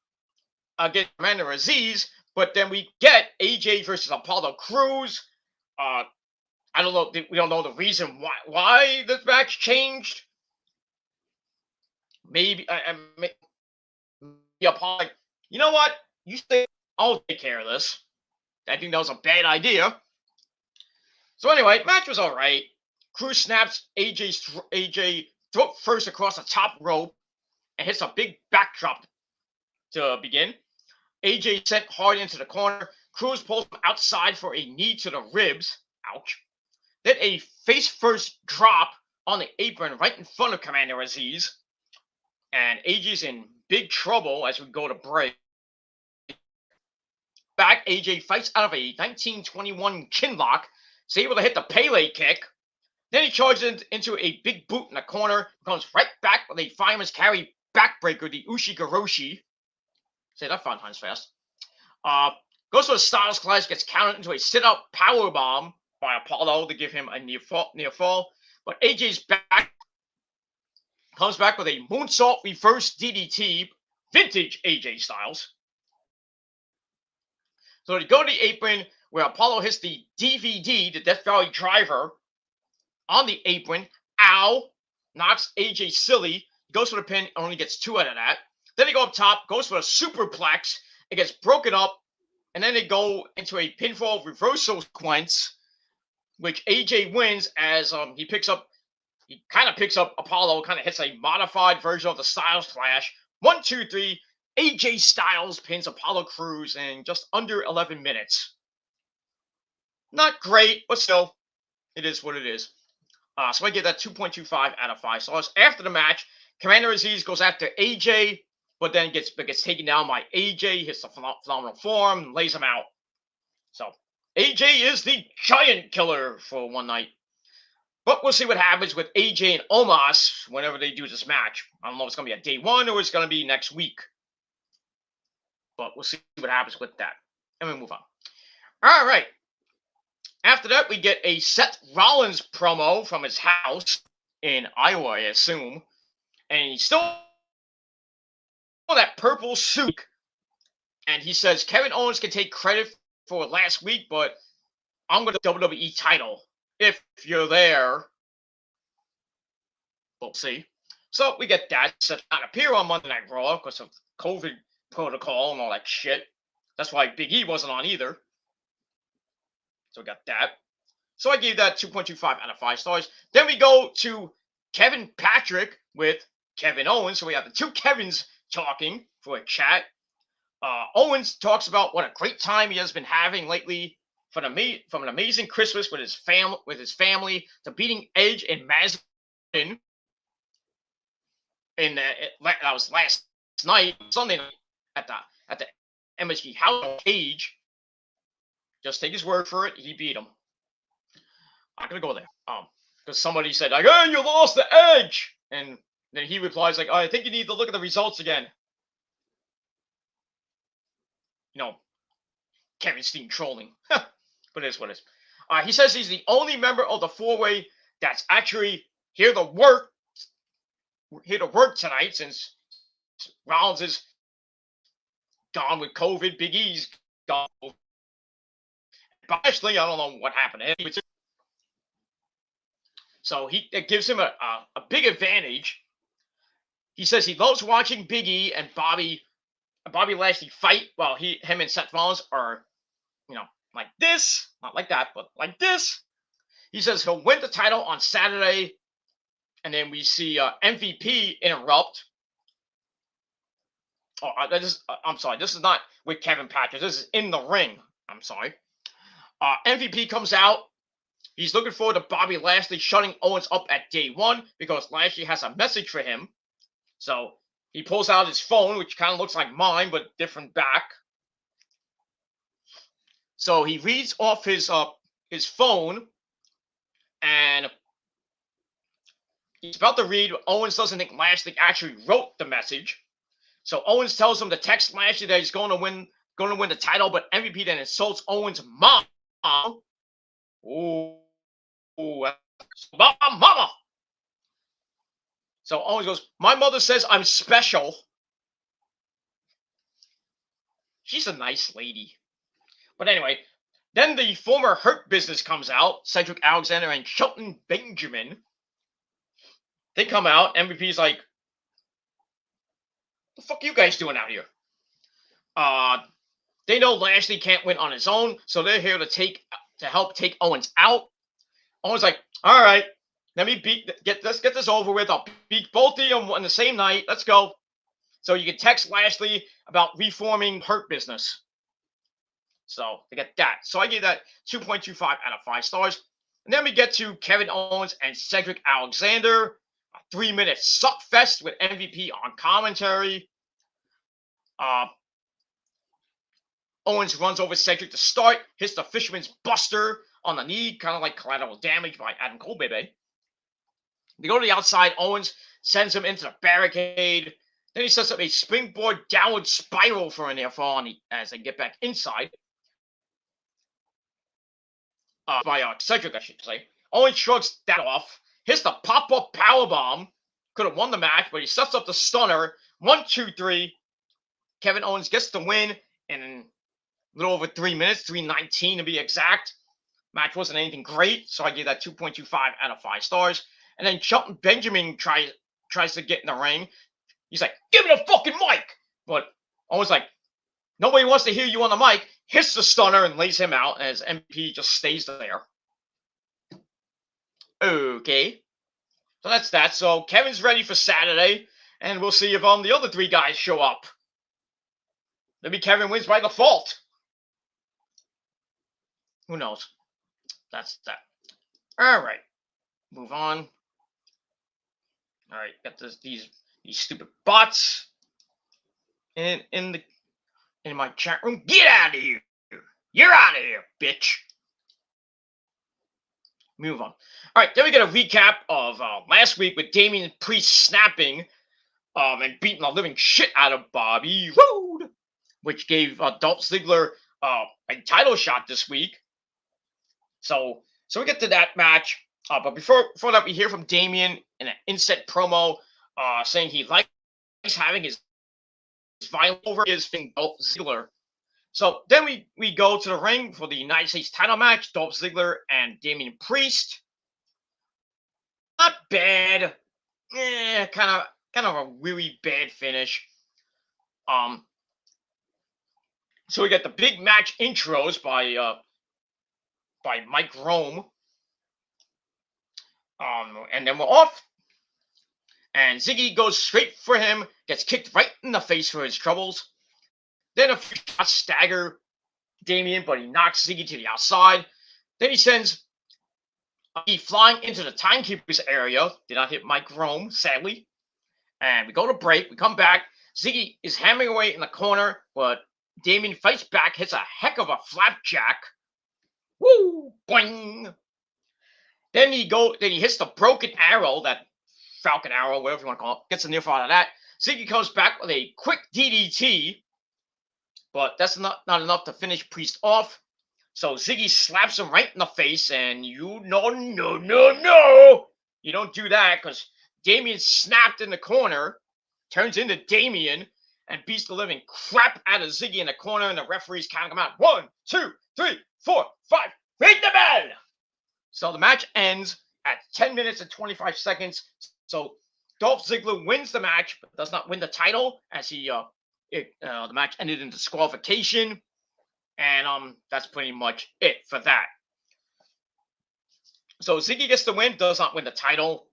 Speaker 1: against Commander Aziz, but then we get AJ versus Apollo Crews. I don't know. We don't know the reason why this match changed. Maybe Apollo, like, you know what? You stay. I'll take care of this. I think that was a bad idea. So anyway, match was all right. Crews snaps AJ throat first across the top rope and hits a big backdrop to begin. AJ sent hard into the corner. Crews pulls him outside for a knee to the ribs. Ouch. Then a face-first drop on the apron right in front of Commander Aziz. And AJ's in big trouble as we go to break. Back, AJ fights out of a 1921 chin lock. Is able to hit the Pele kick. Then he charges into a big boot in the corner. Comes right back with a fireman's carry backbreaker, the Ushigoroshi. Say that 5 times fast. Goes for a Styles Clash, gets countered into a sit-up power bomb by Apollo to give him a near fall. But AJ's back. Comes back with a moonsault reverse DDT. Vintage AJ Styles. So they go to the apron where Apollo hits the DVD, the Death Valley Driver, on the apron. Ow! Knocks AJ silly. Goes for the pin, only gets 2 out of that. Then they go up top, goes for a superplex. It gets broken up, and then they go into a pinfall reversal sequence, which AJ wins as he kind of picks up Apollo, kind of hits a modified version of the Styles Clash. 1, 2, 3. AJ Styles pins Apollo Crews in just under 11 minutes. Not great, but still, it is what it is. So I give that 2.25 out of 5 stars. After the match, Commander Aziz goes after AJ, but then gets taken down by AJ, hits the phenomenal form, lays him out. So AJ is the giant killer for one night. But we'll see what happens with AJ and Omos whenever they do this match. I don't know if it's going to be at day 1 or it's going to be next week. But we'll see what happens with that. And we move on. All right. After that, we get a Seth Rollins promo from his house in Iowa, I assume. And he's still in that purple suit. And he says Kevin Owens can take credit for last week, but I'm going to WWE title if you're there. We'll see. So we get that. Seth not appear on Monday Night Raw because of COVID protocol and all that shit. That's why Big E wasn't on either. So we got that. So I gave that 2.25 out of 5 stars. Then we go to Kevin Patrick with Kevin Owens. So we have the two Kevins talking for a chat. Owens talks about what a great time he has been having lately, from an amazing Christmas with his family to beating Edge and Mazepin. That was last night, Sunday night, at the MSG House Cage. Just take his word for it. He beat him. I'm gonna go there. Because somebody said like, "Hey, you lost the Edge," and then he replies like, "I think you need to look at the results again." You know, Kevin Steen trolling. But it is what it is. He says he's the only member of the four-way that's actually here to work tonight, since Rollins is gone with COVID. Big E's gone. But actually, I don't know what happened to him. So it gives him a big advantage. He says he loves watching Big E and Bobby Lashley fight while him and Seth Rollins are, like this. Not like that, but like this. He says he'll win the title on Saturday. And then we see MVP interrupt. Oh, I'm sorry. This is not with Kevin Patrick. This is in the ring. I'm sorry. MVP comes out. He's looking forward to Bobby Lashley shutting Owens up at day 1 because Lashley has a message for him. So he pulls out his phone, which kind of looks like mine, but different back. So he reads off his phone, and he's about to read. Owens doesn't think Lashley actually wrote the message. So Owens tells him to text Lashley that he's going to win the title, but MVP then insults Owens' mom. Ooh, mama. So Owens goes, "My mother says I'm special." She's a nice lady. But anyway, then the former Hurt Business comes out. Cedric Alexander and Shelton Benjamin. They come out. MVP's like, "What the fuck are you guys doing out here?" They know Lashley can't win on his own, so they're here to help take Owens out. Owens like, "All right, let's get this over with. I'll beat both of them on the same night. Let's go." So you can text Lashley about reforming Hurt Business. So they get that. So I give that 2.25 out of 5 stars. And then we get to Kevin Owens and Cedric Alexander. A 3-minute suck fest with MVP on commentary. Owens runs over Cedric to start, hits the Fisherman's Buster on the knee, kind of like collateral damage by Adam Cole, baby. They go to the outside. Owens sends him into the barricade. Then he sets up a springboard downward spiral for a near fall as they get back inside. By Cedric, I should say. Owens shrugs that off. Hits the pop-up powerbomb. Could have won the match, but he sets up the stunner. 1, 2, 3. Kevin Owens gets the win in a little over 3 minutes, 3:19 to be exact. Match wasn't anything great, so I give that 2.25 out of 5 stars. And then Shelton Benjamin tries to get in the ring. He's like, give me the fucking mic! But Owens like, nobody wants to hear you on the mic. Hits the stunner and lays him out as MP just stays there. Okay. So that's that. So Kevin's ready for Saturday, and we'll see if the other 3 guys show up. Maybe Kevin wins by default. Who knows? That's that. All right. Move on. All right. Got these stupid bots in my chat room. Get out of here. You're out of here, bitch. Move on. All right. Then we get a recap of last week with Damian Priest snapping and beating the living shit out of Bobby Roode, which gave Dolph Ziggler a title shot this week. So we get to that match. But before that, we hear from Damian in an inset promo saying he likes having his violence over his thing, Dolph Ziggler. So then we go to the ring for the United States title match, Dolph Ziggler and Damian Priest. Not bad. Kind of a really bad finish. So we got the big match intros by Mike Rome. And then we're off. And Ziggy goes straight for him, gets kicked right in the face for his troubles. Then a few shots stagger Damian, but he knocks Ziggy to the outside. Then he sends flying into the timekeeper's area. Did not hit Mike Rome, sadly. And we go to break. We come back. Ziggy is hammering away in the corner, but Damian fights back, hits a heck of a flapjack. Woo! Boing! Then he hits the broken arrow, that Falcon arrow, whatever you want to call it. Gets a near fall out of that. Ziggy comes back with a quick DDT, but that's not enough to finish Priest off. So Ziggy slaps him right in the face, and no. You don't do that, because Damian snapped in the corner, turns into Damian, and beats the living crap out of Ziggy in the corner, and the referee's counting him out. 1, 2, 3, 4, 5. Ring the bell! So the match ends at 10 minutes and 25 seconds. So Dolph Ziggler wins the match, but does not win the title, as the match ended in disqualification. And that's pretty much it for that. So Ziggy gets the win, does not win the title.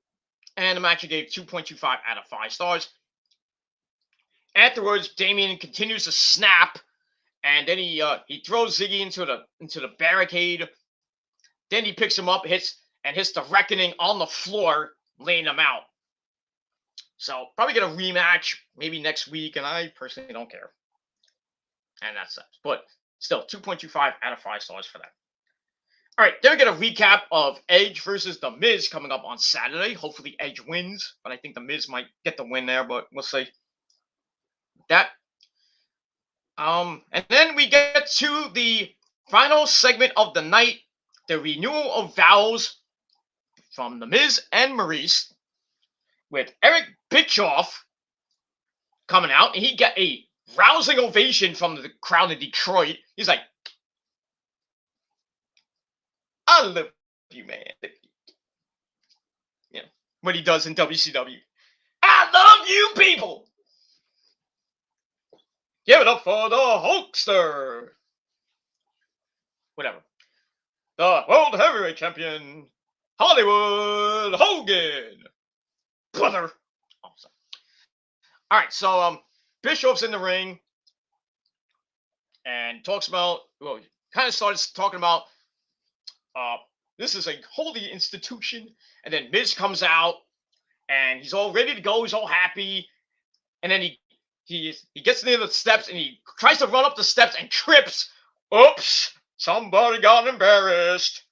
Speaker 1: And the match I gave 2.25 out of 5 stars. Afterwards, Damian continues to snap, and then he throws Ziggy into the barricade. Then he picks him up, hits the Reckoning on the floor, laying him out. So probably get a rematch maybe next week, and I personally don't care. And that's that. But still, 2.25 out of 5 stars for that. All right, then we get a recap of Edge versus The Miz coming up on Saturday. Hopefully Edge wins, but I think The Miz might get the win there, but we'll see. That. And then we get to the final segment of the night, the renewal of vows from The Miz and Maurice, with Eric Bischoff coming out, and he got a rousing ovation from the crowd in Detroit. He's like, I love you, man. You know, what he does in WCW. I love you, people. Give it up for the Hulkster. Whatever. The World Heavyweight Champion, Hollywood Hogan. Brother. Awesome. All right, so Bischoff's in the ring and talks about, well, kind of starts talking about this is a holy institution. And then Miz comes out and he's all ready to go. He's all happy. And then he he gets near the steps and he tries to run up the steps and trips. Oops! Somebody got embarrassed.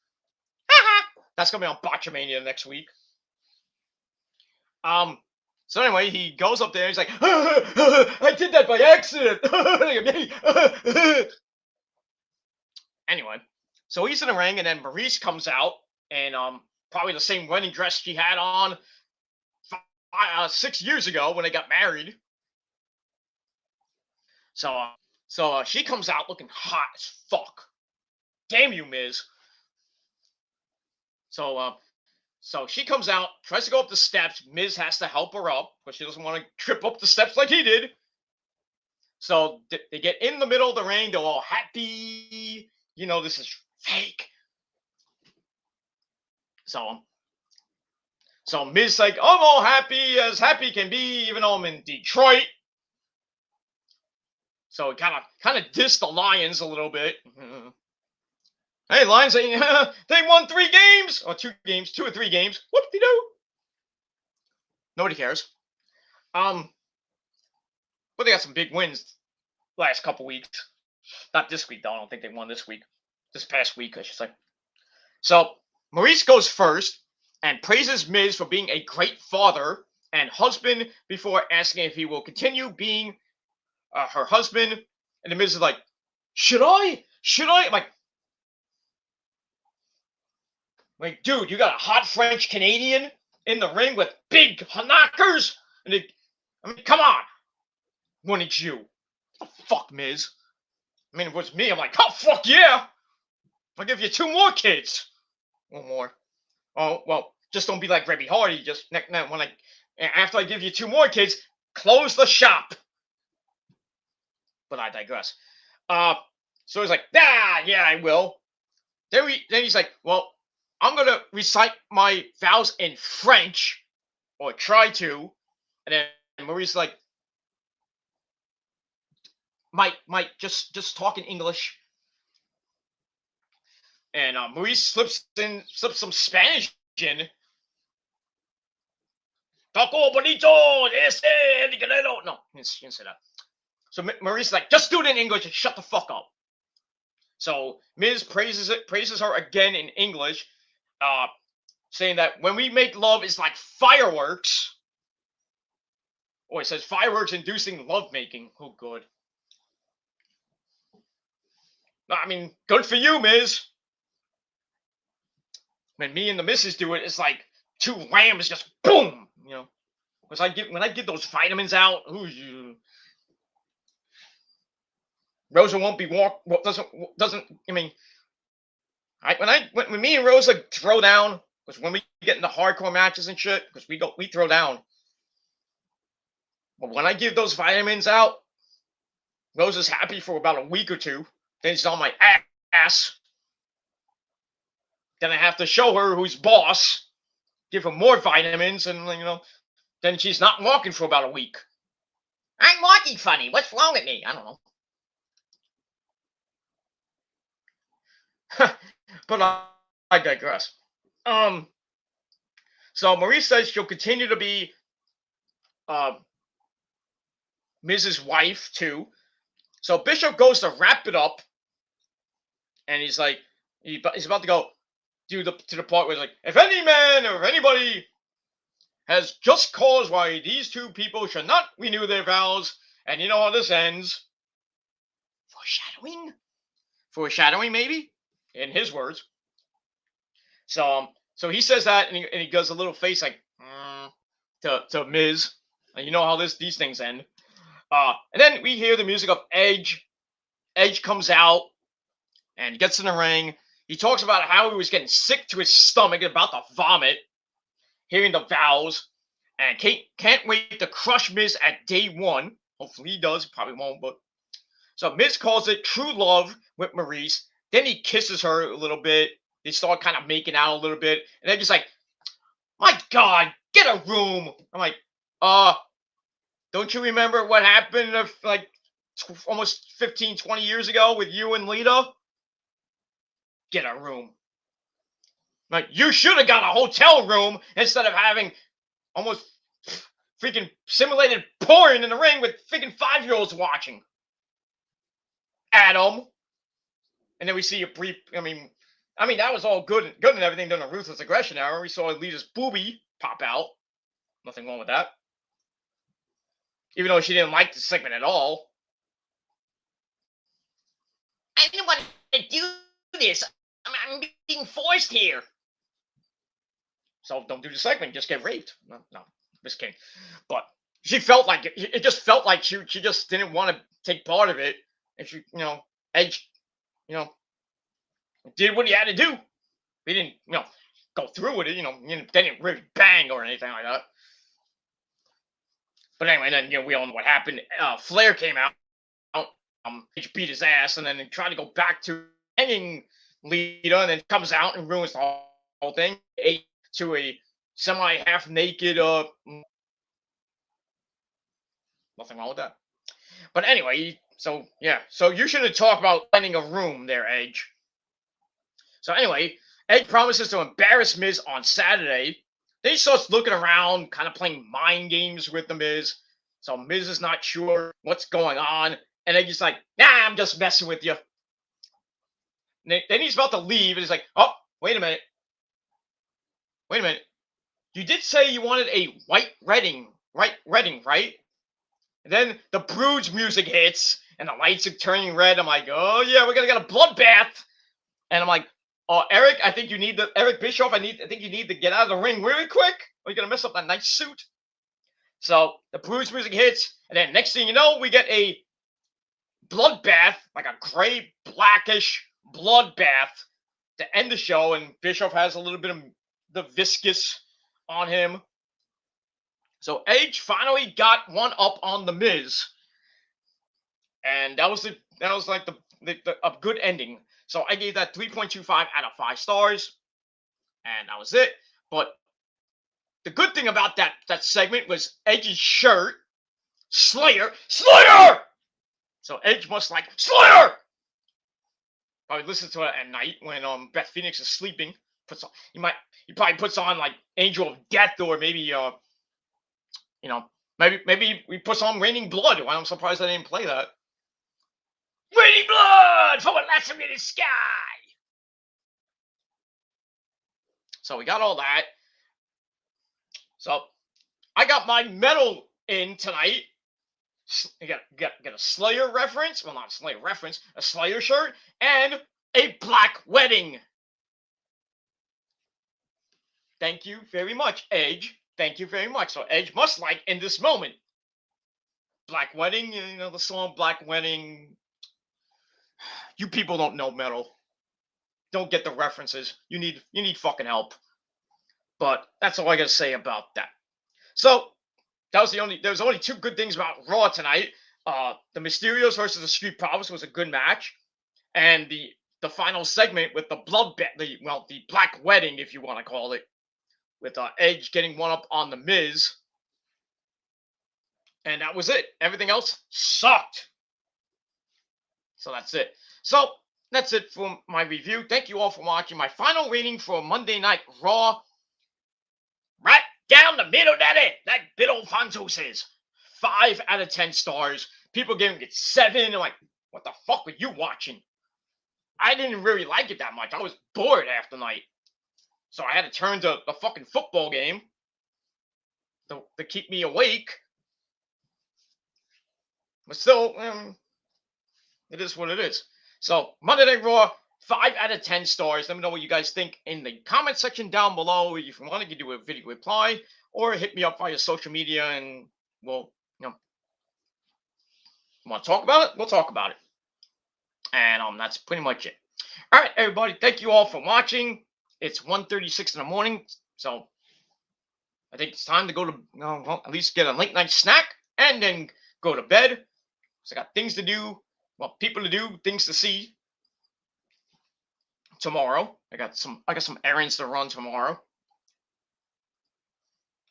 Speaker 1: That's gonna be on Botchamania next week. So anyway, he goes up there. And he's like, "I did that by accident." Anyway, so he's in the ring, and then Maurice comes out, and probably the same wedding dress she had on 6 years ago when they got married. So she comes out looking hot as fuck. Damn you, Miz. So she comes out, tries to go up the steps. Miz has to help her up, but she doesn't want to trip up the steps like he did. So they get in the middle of the ring. They're all happy. You know, this is fake. So Miz like, I'm all happy as happy can be, even though I'm in Detroit. So it kind of dissed the Lions a little bit. Hey, Lions, they won 3 games or 2 games, 2 or 3 games. Whoop-de-doo. Nobody cares. But they got some big wins last couple weeks. Not this week though. I don't think they won this week. This past week, I should say. So Maurice goes first and praises Miz for being a great father and husband before asking if he will continue being her husband. And the Miz is like, should I? I'm like, dude, you got a hot French Canadian in the ring with big knockers? And come on. Wouldn't you? Oh, fuck, Miz. I mean, if it was me, I'm like, oh, fuck yeah. I'll give you 2 more kids. 1 more. Oh, well, just don't be like Rebby Hardy. Just after I give you 2 more kids, close the shop. But I digress. So he's like, yeah, I will. Then he's like, well, I'm gonna recite my vows in French, or try to. And then Maurice's like, Mike, just talk in English. And Maurice slips some Spanish in. Taco bonito, no, he didn't say that. So Maurice's like, just do it in English and shut the fuck up. So Miz praises her again in English, saying that when we make love, it's like fireworks. Or it says fireworks inducing lovemaking. Oh, good. I mean, good for you, Miz. When me and the missus do it, it's like 2 lambs just boom, you know. Because when I give those vitamins out, Rosa won't be doesn't. I mean, when me and Rosa throw down, because when we get into hardcore matches and shit, because we throw down. But when I give those vitamins out, Rosa's happy for about a week or 2. Then she's on my ass. Then I have to show her who's boss, give her more vitamins, and then she's not walking for about a week. I'm walking funny. What's wrong with me? I don't know. But I digress. So Maurice says she'll continue to be Mrs. Wife too. So Bishop goes to wrap it up, and he's like, he's about to go to the part where he's like, if any man or anybody has just cause why these 2 people should not renew their vows, and you know how this ends. Foreshadowing, maybe, in his words. So he says that, and he does a little face like to Miz, and you know how these things end. And then we hear the music of Edge. Edge comes out and gets in the ring. He talks about how he was getting sick to his stomach, about to vomit, hearing the vows, and can't wait to crush Miz at day 1. Hopefully he does. He probably won't, but so Miz calls it true love with Maurice. Then he kisses her a little bit. They start kind of making out a little bit, and then just like, my God, get a room. I'm like, don't you remember what happened like almost 15, 20 years ago with you and Lita? Get a room. Like, you should have got a hotel room instead of having almost freaking simulated porn in the ring with freaking 5-year-olds watching. Adam. And then we see a brief, I mean, that was all good and everything during the Ruthless Aggression era. We saw Lita's boobie pop out. Nothing wrong with that. Even though she didn't like the segment at all. I didn't want to do this. I'm being forced here. So don't do the segment. Just get raped. No, just kidding. But she felt like it just felt like she just didn't want to take part of it. And she, Edge, did what he had to do. He didn't, go through with it. They didn't really bang or anything like that. But anyway, then we all know what happened. Flair came out. Edge beat his ass, and then they tried to go back to hanging Lita, and then comes out and ruins the whole thing. To a semi-half naked. Nothing wrong with that. But anyway, so yeah, so you shouldn't talk about finding a room there, Edge. So anyway, Edge promises to embarrass Miz on Saturday. Then he starts looking around, kind of playing mind games with the Miz. So Miz is not sure what's going on. And Edge is like, nah, I'm just messing with you. Then he's about to leave, and he's like, oh, wait a minute. You did say you wanted a white wedding, right? And then the Brood's music hits, and the lights are turning red. I'm like, oh yeah, we're gonna get a bloodbath. And I'm like, oh, Eric, I think you need Eric Bischoff. I think you need to get out of the ring really quick, or you're gonna mess up that nice suit. So the Brood's music hits, and then next thing you know, we get a bloodbath, like a gray blackish bloodbath to end the show, and Bischoff has a little bit of the viscous on him. So Edge finally got one up on the Miz, and that was like a good ending. So I gave that 3.25 out of 5 stars, and that was it. But the good thing about that segment was Edge's shirt, Slayer. So Edge must like Slayer. Probably listen to it at night when Beth Phoenix is sleeping. He probably puts on like Angel of Death, or maybe maybe we put on Raining Blood. Why I'm surprised I didn't play that. Raining Blood from a lacerated sky. So we got all that. So I got my medal in tonight. You got a Slayer reference. Well, not a Slayer reference. A Slayer shirt and a black wedding. Thank you very much, Edge. Thank you very much. So Edge must like in this moment. Black Wedding, the song Black Wedding. You people don't know metal. Don't get the references. You need fucking help. But that's all I gotta say about that. So there was only 2 good things about Raw tonight. The Mysterios versus the Street Profits was a good match, and the final segment with the the Black Wedding, if you want to call it, with Edge getting one up on the Miz, and that was it. Everything else sucked. So that's it. So that's it for my review. Thank you all for watching. My final rating for Monday Night Raw. Right down the middle, daddy. That bit old Fonzo says 5 out of 10 stars. People giving it 7. I'm like, what the fuck were you watching? I didn't really like it that much. I was bored half the night. So I had to turn to the fucking football game to keep me awake. But still, it is what it is. So Monday Night Raw, 5 out of 10 stars. Let me know what you guys think in the comment section down below. If you want to do a video reply, or hit me up via social media, and we'll, want to talk about it? We'll talk about it. And that's pretty much it. All right, everybody. Thank you all for watching. It's 1:36 in the morning, so I think it's time to go to at least get a late night snack and then go to bed. So I got things to do, people to do, things to see tomorrow. I got some errands to run tomorrow.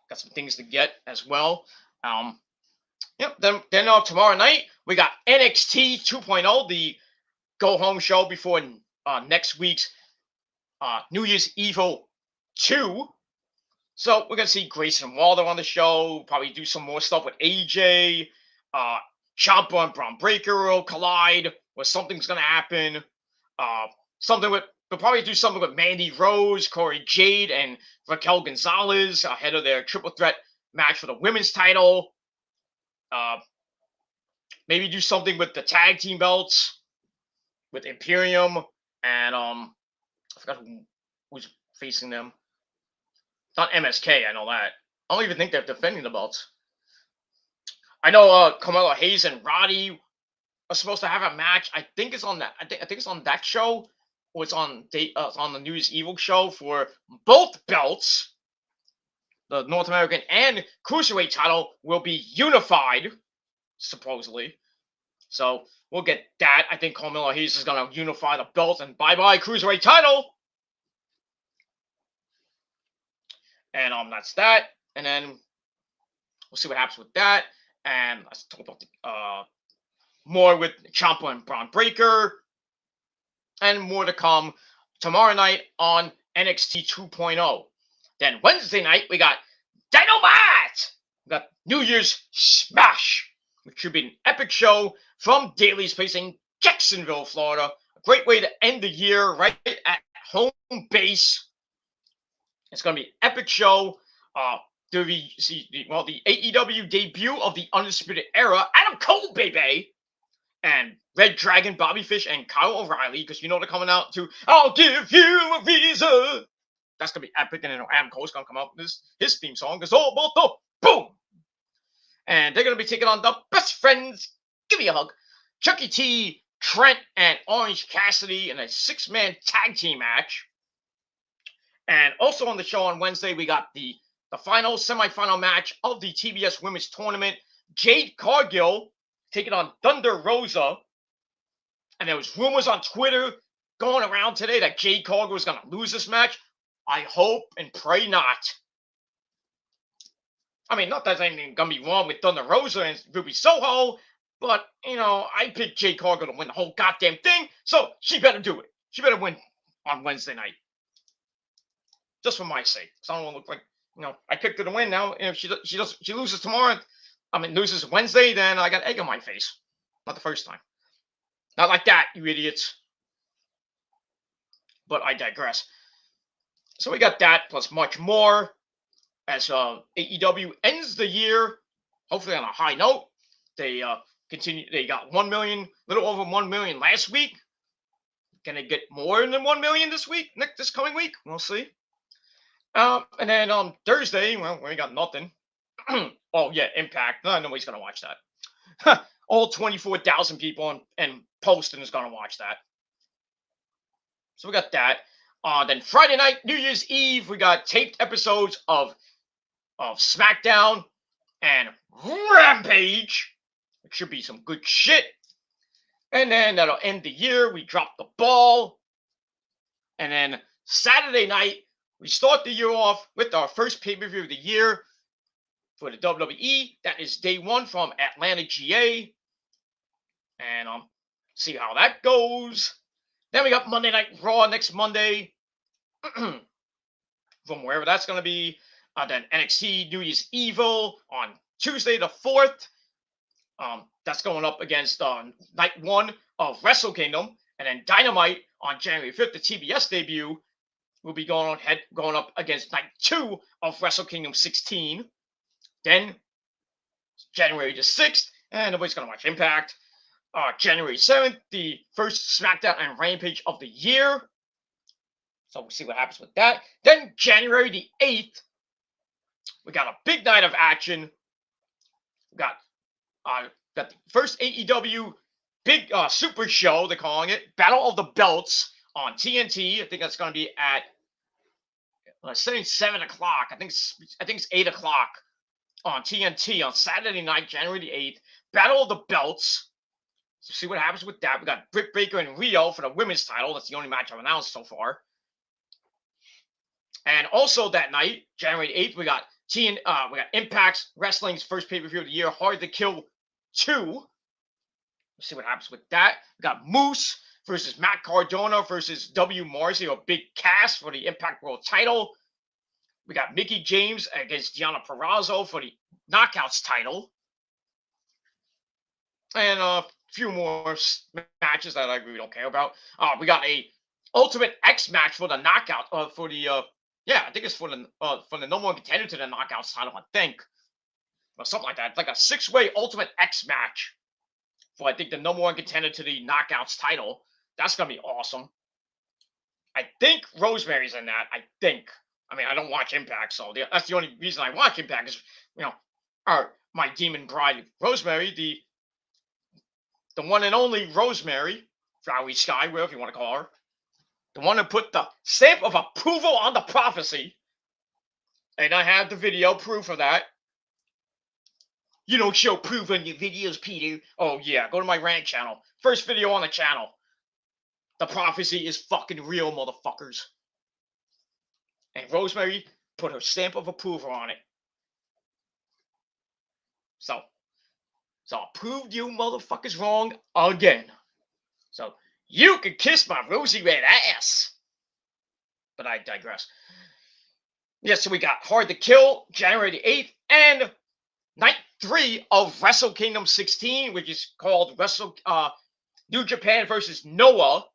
Speaker 1: Got some things to get as well. Then tomorrow night we got NXT 2.0, the go home show before next week's New Year's Evil 2. So we're gonna see Grayson Waller on the show. Probably do some more stuff with AJ. Ciampa and Braun Breaker will collide, or something's gonna happen. Uh, something with They'll probably do something with Mandy Rose, Corey Jade, and Raquel Gonzalez ahead of their triple threat match for the women's title. Uh, Maybe do something with the tag team belts with Imperium and I forgot who's facing them. It's not MSK, I know that. I don't even think they're defending the belts. I know Carmelo Hayes and Roddy are supposed to have a match. I think it's on that. I think it's on that show, or it's on the New Year's Evil show for both belts. The North American and Cruiserweight title will be unified, supposedly. So we'll get that. I think Carmelo Hayes is gonna unify the belts and bye-bye Cruiserweight title. And that's that. And then we'll see what happens with that. And let's talk about the more with Ciampa and Braun Breaker, and more to come tomorrow night on NXT 2.0. Then Wednesday night we got Dynamite. We got New Year's Smash, which should be an epic show from Daly's place in Jacksonville, Florida. A great way to end the year right at home base. It's going to be an epic show. The AEW debut of the Undisputed Era, Adam Cole, baby, and Red Dragon, Bobby Fish, and Kyle O'Reilly, because you know they're coming out to I'll Give You a Reason. That's going to be epic, and then Adam Cole's going to come out with his theme song. It's all about the boom. And they're going to be taking on the Best Friends. Give me a hug. Chucky T, Trent, and Orange Cassidy in a 6-man tag team match. And also on the show on Wednesday, we got the final semifinal match of the TBS Women's Tournament. Jade Cargill taking on Thunder Rosa. And there was rumors on Twitter going around today that Jade Cargill was going to lose this match. I hope and pray not. I mean, not that there's anything going to be wrong with Thunder Rosa and Ruby Soho, but, I picked Jade Cargill to win the whole goddamn thing, so she better do it. She better win on Wednesday night. Just for my sake. So I don't want to look like, I picked her to win now. And if she loses tomorrow, loses Wednesday, then I got egg on my face. Not the first time. Not like that, you idiots. But I digress. So we got that plus much more as AEW ends the year, hopefully on a high note. They continue. They got 1 million, little over 1 million last week. Can they get more than 1 million this coming week? We'll see. And then on Thursday, well, we ain't got nothing. Oh yeah, Impact. No, nobody's gonna watch that. All 24,000 people and Poston is gonna watch that. So we got that. Then Friday night, New Year's Eve, we got taped episodes of SmackDown and Rampage. It should be some good shit. And then that'll end the year. We drop the ball. And then Saturday night, we start the year off with our first pay-per-view of the year for the WWE. That is day 1 from Atlanta, GA. And see how that goes. Then we got Monday Night Raw next Monday. From wherever that's going to be. Then NXT New Year's Evil on Tuesday the 4th. That's going up against night 1 of Wrestle Kingdom. And then Dynamite on January 5th, the TBS debut, will be going up against night 2 of Wrestle Kingdom 16. Then January the 6th, and nobody's going to watch Impact. January 7th, the first SmackDown and Rampage of the year. So we'll see what happens with that. Then January the 8th, we got a big night of action. We got the first AEW big super show, they're calling it, Battle of the Belts on TNT. I think that's going to be at, saying 7 o'clock. I think it's 8 o'clock on TNT on Saturday night, January the 8th. Battle of the Belts. So see what happens with that. We got Britt Baker and Rio for the women's title. That's the only match I've announced so far. And also that night, January 8th, we got Impact Wrestling's first pay-per-view of the year, Hard to Kill 2. Let's see what happens with that. We got Moose versus Matt Cardona versus W. Morrissey, a big cast for the Impact World title. We got Mickey James against Deonna Purrazzo for the Knockouts title. And a few more matches that I really don't care about. We got a Ultimate X match for the knockout. For the I think it's for the number one contender to the Knockouts title. I think, or something like that. It's like a 6-way Ultimate X match for, I think, the number one contender to the Knockouts title. That's gonna be awesome. I think Rosemary's in that. I think. I mean, I don't watch Impact, so that's the only reason I watch Impact is, my demon bride Rosemary, the one and only Rosemary, Flowey Sky, whatever you want to call her, the one who put the stamp of approval on the prophecy. And I have the video proof of that. You don't show proof on your videos, Peter. Oh, yeah, go to my rant channel. First video on the channel. The prophecy is fucking real, motherfuckers. And Rosemary put her stamp of approval on it. So I proved you motherfuckers wrong again. So you can kiss my rosy red ass. But I digress. Yes, so we got Hard to Kill, January the 8th, and Night 3 of Wrestle Kingdom 16, which is called New Japan versus Noah.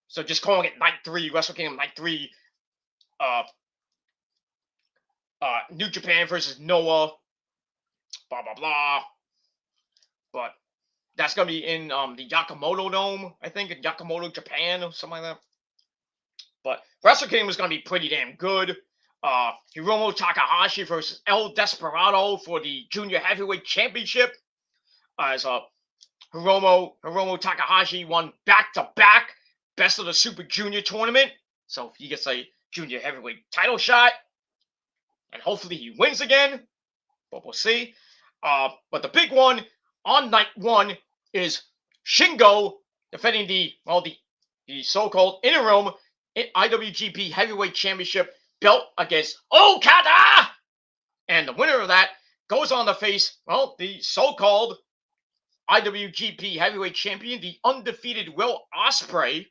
Speaker 1: So just calling it Night 3, Wrestle Kingdom Night 3, New Japan versus Noah, blah, blah, blah. But that's going to be in the Yakamoto Dome, I think, in Yakamoto, Japan, or something like that. But Wrestle Kingdom is going to be pretty damn good. Hiromu Takahashi versus El Desperado for the Junior Heavyweight Championship. As Hiromu Takahashi won back-to-back Best of the Super Junior tournament. So he gets a Junior Heavyweight title shot. And hopefully he wins again. But we'll see. But the big one on night 1 is Shingo defending the so-called interim IWGP Heavyweight Championship belt against Okada. And the winner of that goes on to face, the so-called IWGP Heavyweight Champion, the undefeated Will Ospreay.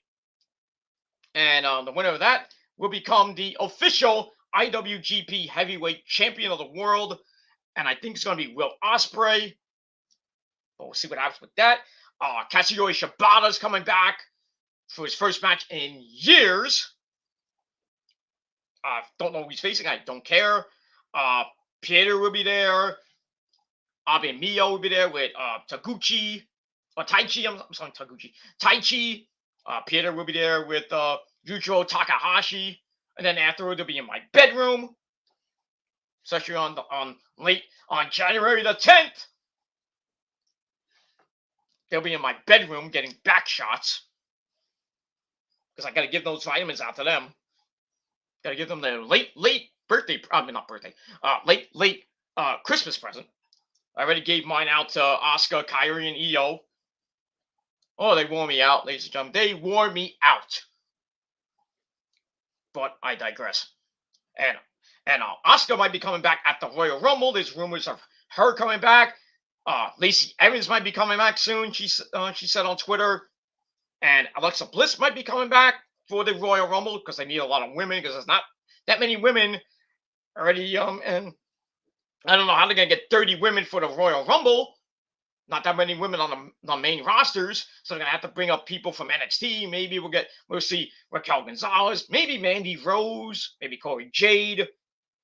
Speaker 1: And the winner of that will become the official IWGP Heavyweight Champion of the world. And I think it's going to be Will Ospreay. But we'll see what happens with that. Katsuyori Shibata's coming back for his first match in years. Don't know who he's facing. I don't care. Pieter will be there. Abe Mio will be there with Taguchi. Or Taichi. I'm sorry, Taguchi. Taichi. Pieter will be there with Yujiro Takahashi. And then afterward, they'll be in my bedroom. Especially on January the 10th. They'll be in my bedroom getting back shots. Because I got to give those vitamins out to them. Got to give them their late birthday, not birthday, late Christmas present. I already gave mine out to Asuka, Kairi, and Io. Oh, they wore me out, ladies and gentlemen. They wore me out. But I digress. And Asuka might be coming back at the Royal Rumble. There's rumors of her coming back. Lacey Evans might be coming back soon. She said on Twitter. And Alexa Bliss might be coming back for the Royal Rumble because they need a lot of women because there's not that many women already. And I don't know how they're going to get 30 women for the Royal Rumble. Not that many women on the main rosters. So they're going to have to bring up people from NXT. Maybe we'll see Raquel Gonzalez. Maybe Mandy Rose. Maybe Corey Jade.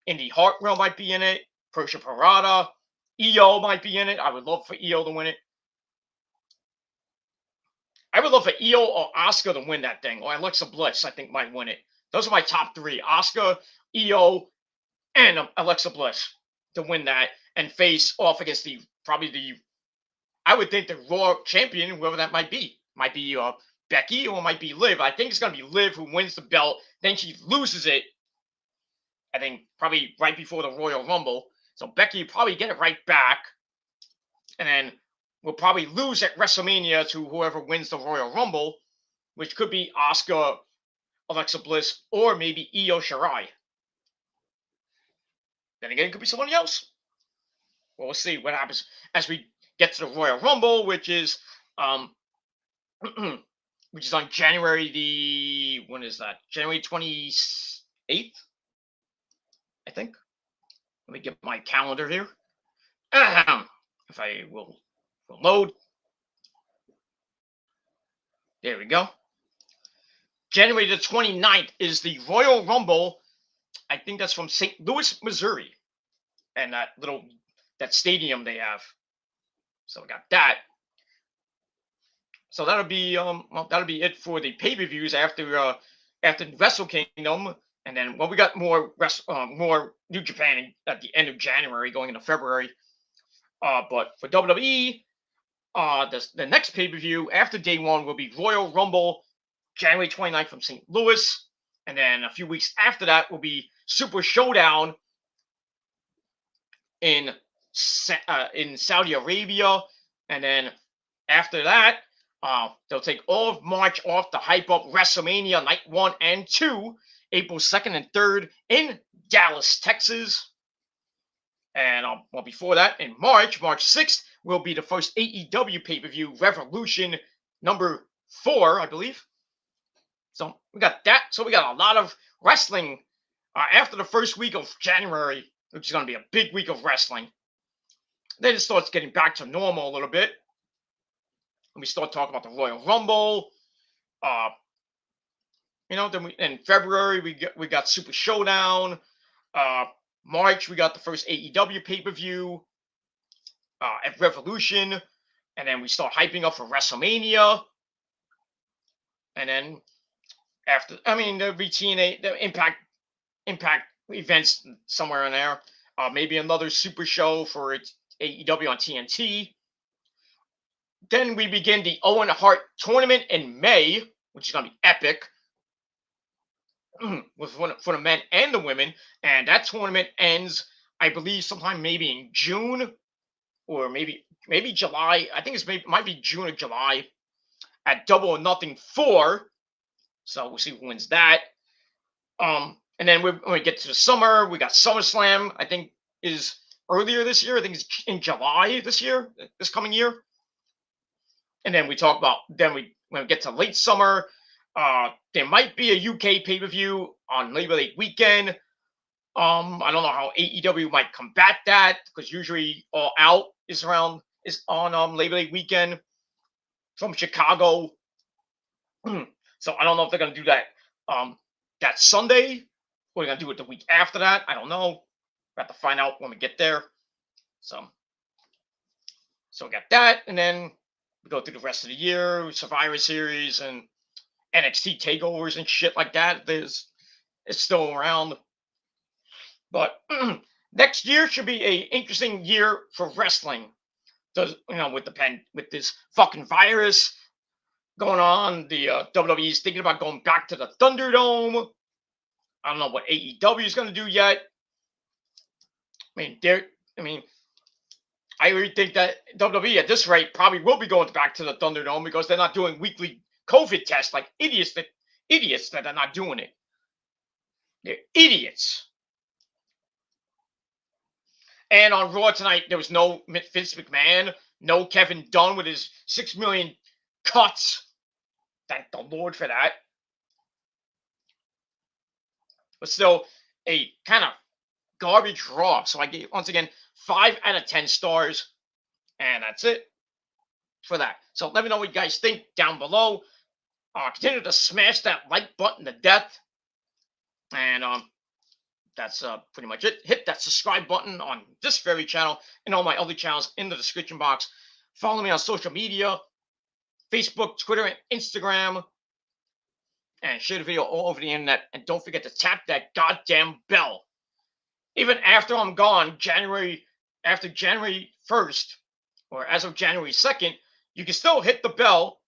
Speaker 1: Indy Hartwell might be in it. Persia Parada. Io might be in it. I would love for Io to win it. I would love for Io or Asuka to win that thing. Or Alexa Bliss, I think, might win it. Those are my top 3. Asuka, Io, and Alexa Bliss to win that and face off against I would think the Raw champion, whoever that might be. Might be Becky or might be Liv. I think it's going to be Liv who wins the belt. Then she loses it. I think probably right before the Royal Rumble. So Becky will probably get it right back. And then we'll probably lose at WrestleMania to whoever wins the Royal Rumble, which could be Asuka, Alexa Bliss, or maybe Io Shirai. Then again, it could be somebody else. Well, we'll see what happens as we get to the Royal Rumble, which is on January January 28th? I think. Let me get my calendar here. If I will load. There we go. January the 29th is the Royal Rumble. I think that's from St. Louis, Missouri. And that stadium they have. So we got that. So that'll be it for the pay-per-views after Wrestle Kingdom. And then we got more New Japan at the end of January going into February. But for WWE, the next pay-per-view after day one will be Royal Rumble, January 29th from St. Louis. And then a few weeks after that will be Super Showdown in Saudi Arabia. And then after that, they'll take all of March off to hype up WrestleMania Night 1 and 2, April 2nd and 3rd in Dallas, Texas. And before that, in March 6th, will be the first AEW pay-per-view, Revolution number 4, I believe. So we got that. So we got a lot of wrestling after the first week of January, which is going to be a big week of wrestling. Then it starts getting back to normal a little bit. And we start talking about the Royal Rumble. Then in February we got Super Showdown. March we got the first AEW pay-per-view at Revolution, and then we start hyping up for WrestleMania. And then after, there'll be the Impact events somewhere in there. Maybe another Super Show for AEW on TNT. Then we begin the Owen Hart tournament in May, which is going to be epic for the men and the women. And that tournament ends, I believe, sometime maybe in June or maybe July. I think might be June or July at Double or Nothing 4. So we'll see who wins that. And then when we get to the summer, we got SummerSlam, I think is earlier this year. I think it's in July this coming year. And then we talk about, when we get to late summer, there might be a UK pay-per-view on Labor Day weekend. I don't know how AEW might combat that, because usually All Out is on Labor Day weekend from Chicago. So I don't know if they're going to do that that Sunday, or they're going to do it the week after that. I don't know. We have to find out when we get there. So we got that, and then we go through the rest of the year, Survivor Series and NXT takeovers and shit like that. It's still around. But next year should be an interesting year for wrestling. With this fucking virus going on, the WWE is thinking about going back to the Thunderdome. I don't know what AEW is going to do yet. I really think that WWE at this rate probably will be going back to the Thunderdome, because they're not doing weekly COVID tests like idiots that are not doing it. They're idiots. And on Raw tonight, there was no Vince McMahon, no Kevin Dunn with his 6 million cuts. Thank the Lord for that. But still, a kind of garbage Raw. So I gave, once again, 5 out of 10 stars. And that's it for that. So let me know what you guys think down below. Continue to smash that like button to death. And that's pretty much it. Hit that subscribe button on this very channel and all my other channels in the description box. Follow me on social media, Facebook, Twitter, and Instagram. And share the video all over the internet. And don't forget to tap that goddamn bell. Even after I'm gone, after January 1st, or as of January 2nd, you can still hit the bell.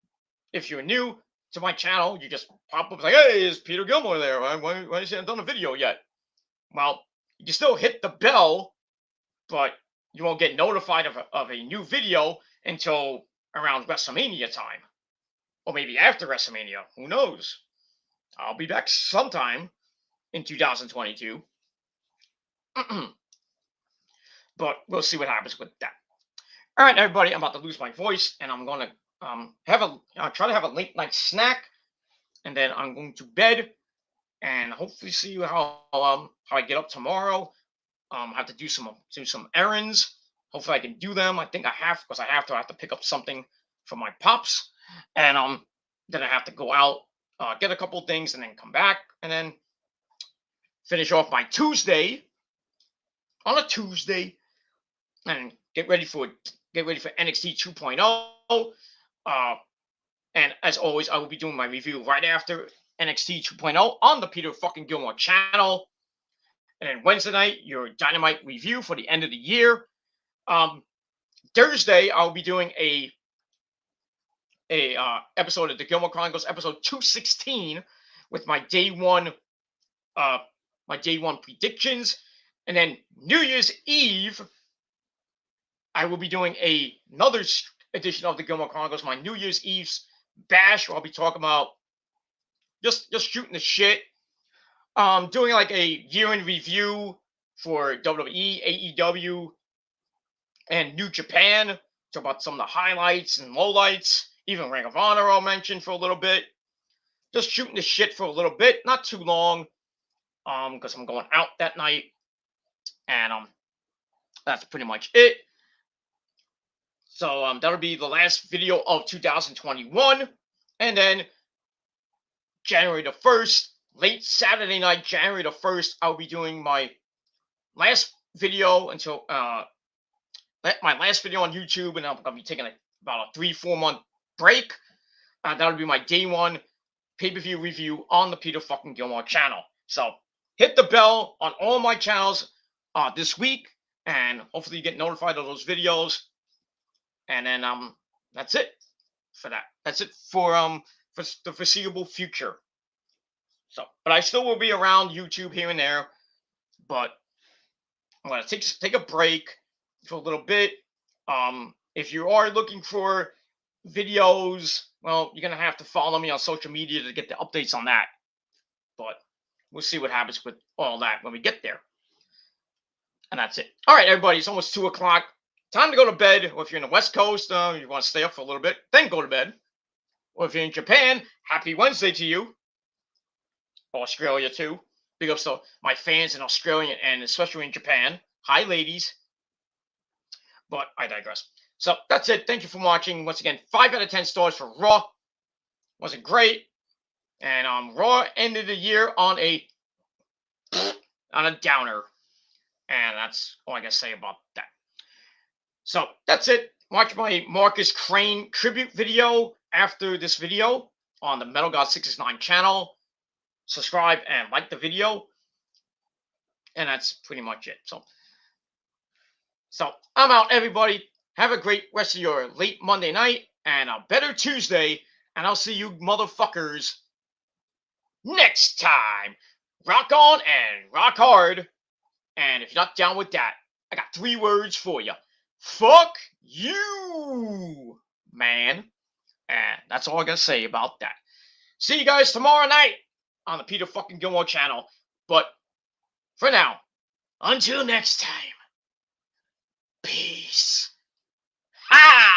Speaker 1: If you're new to my channel, you just pop up like, hey, is Peter Gilmore there? Why is he not done a video yet? Well, you can still hit the bell, but you won't get notified of a new video until around WrestleMania time. Or maybe after WrestleMania. Who knows? I'll be back sometime in 2022. But we'll see what happens with that. All right, everybody, I'm about to lose my voice, and I'm going to try to have a late night snack, and then I'm going to bed. and hopefully see how I get up tomorrow. I have to do some errands. Hopefully I can do them. I think I have, because I have to pick up something for my pops, and then I have to go out, get a couple things, and then come back, and then finish off my Tuesday on a Tuesday, and get ready for NXT 2.0. Uh, and as always, I will be doing my review right after NXT 2.0 on the Peter fucking Gilmore channel. And then Wednesday night, your Dynamite review for the end of the year. Thursday, I'll be doing a episode of the Gilmore Chronicles, episode 216, with my day one predictions. And then New Year's Eve, I will be doing another edition of the Gilmore Chronicles, my New Year's Eve's bash, where I'll be talking about just shooting the shit. Doing like a year-end review for WWE, AEW, and New Japan. Talk about some of the highlights and lowlights. Even Ring of Honor I'll mention for a little bit. Just shooting the shit for a little bit, not too long, because I'm going out that night, and that's pretty much it. So that'll be the last video of 2021, and then January the 1st, late Saturday night, January the 1st, I'll be doing my last video until my last video on YouTube, and I'm gonna be taking about a 3-4 month break. That'll be my day one pay-per-view review on the Peter fucking Gilmore channel. So hit the bell on all my channels this week, and hopefully you get notified of those videos. And then that's it for that. That's it for the foreseeable future. So, but I still will be around YouTube here and there, but I'm gonna take a break for a little bit. If you are looking for videos, well, you're gonna have to follow me on social media to get the updates on that. But we'll see what happens with all that when we get there. And that's it. All right, everybody, it's almost 2 o'clock. Time to go to bed. Or if you're in the West Coast, you want to stay up for a little bit, then go to bed. Or if you're in Japan, happy Wednesday to you. Australia too. Big ups to my fans in Australia and especially in Japan. Hi, ladies. But I digress. So that's it. Thank you for watching. Once again, 5 out of 10 stars for Raw. Wasn't great. And Raw ended the year on a downer. And that's all I gotta say about that. So that's it. Watch my Marcus Crane tribute video after this video on the Metal God 669 channel. Subscribe and like the video. And that's pretty much it. So I'm out, everybody. Have a great rest of your late Monday night and a better Tuesday. And I'll see you motherfuckers next time. Rock on and rock hard. And if you're not down with that, I got 3 words for you. Fuck you, man. And that's all I gotta say about that. See you guys tomorrow night on the Peter fucking Gilmore channel. But for now, until next time, peace. Ha!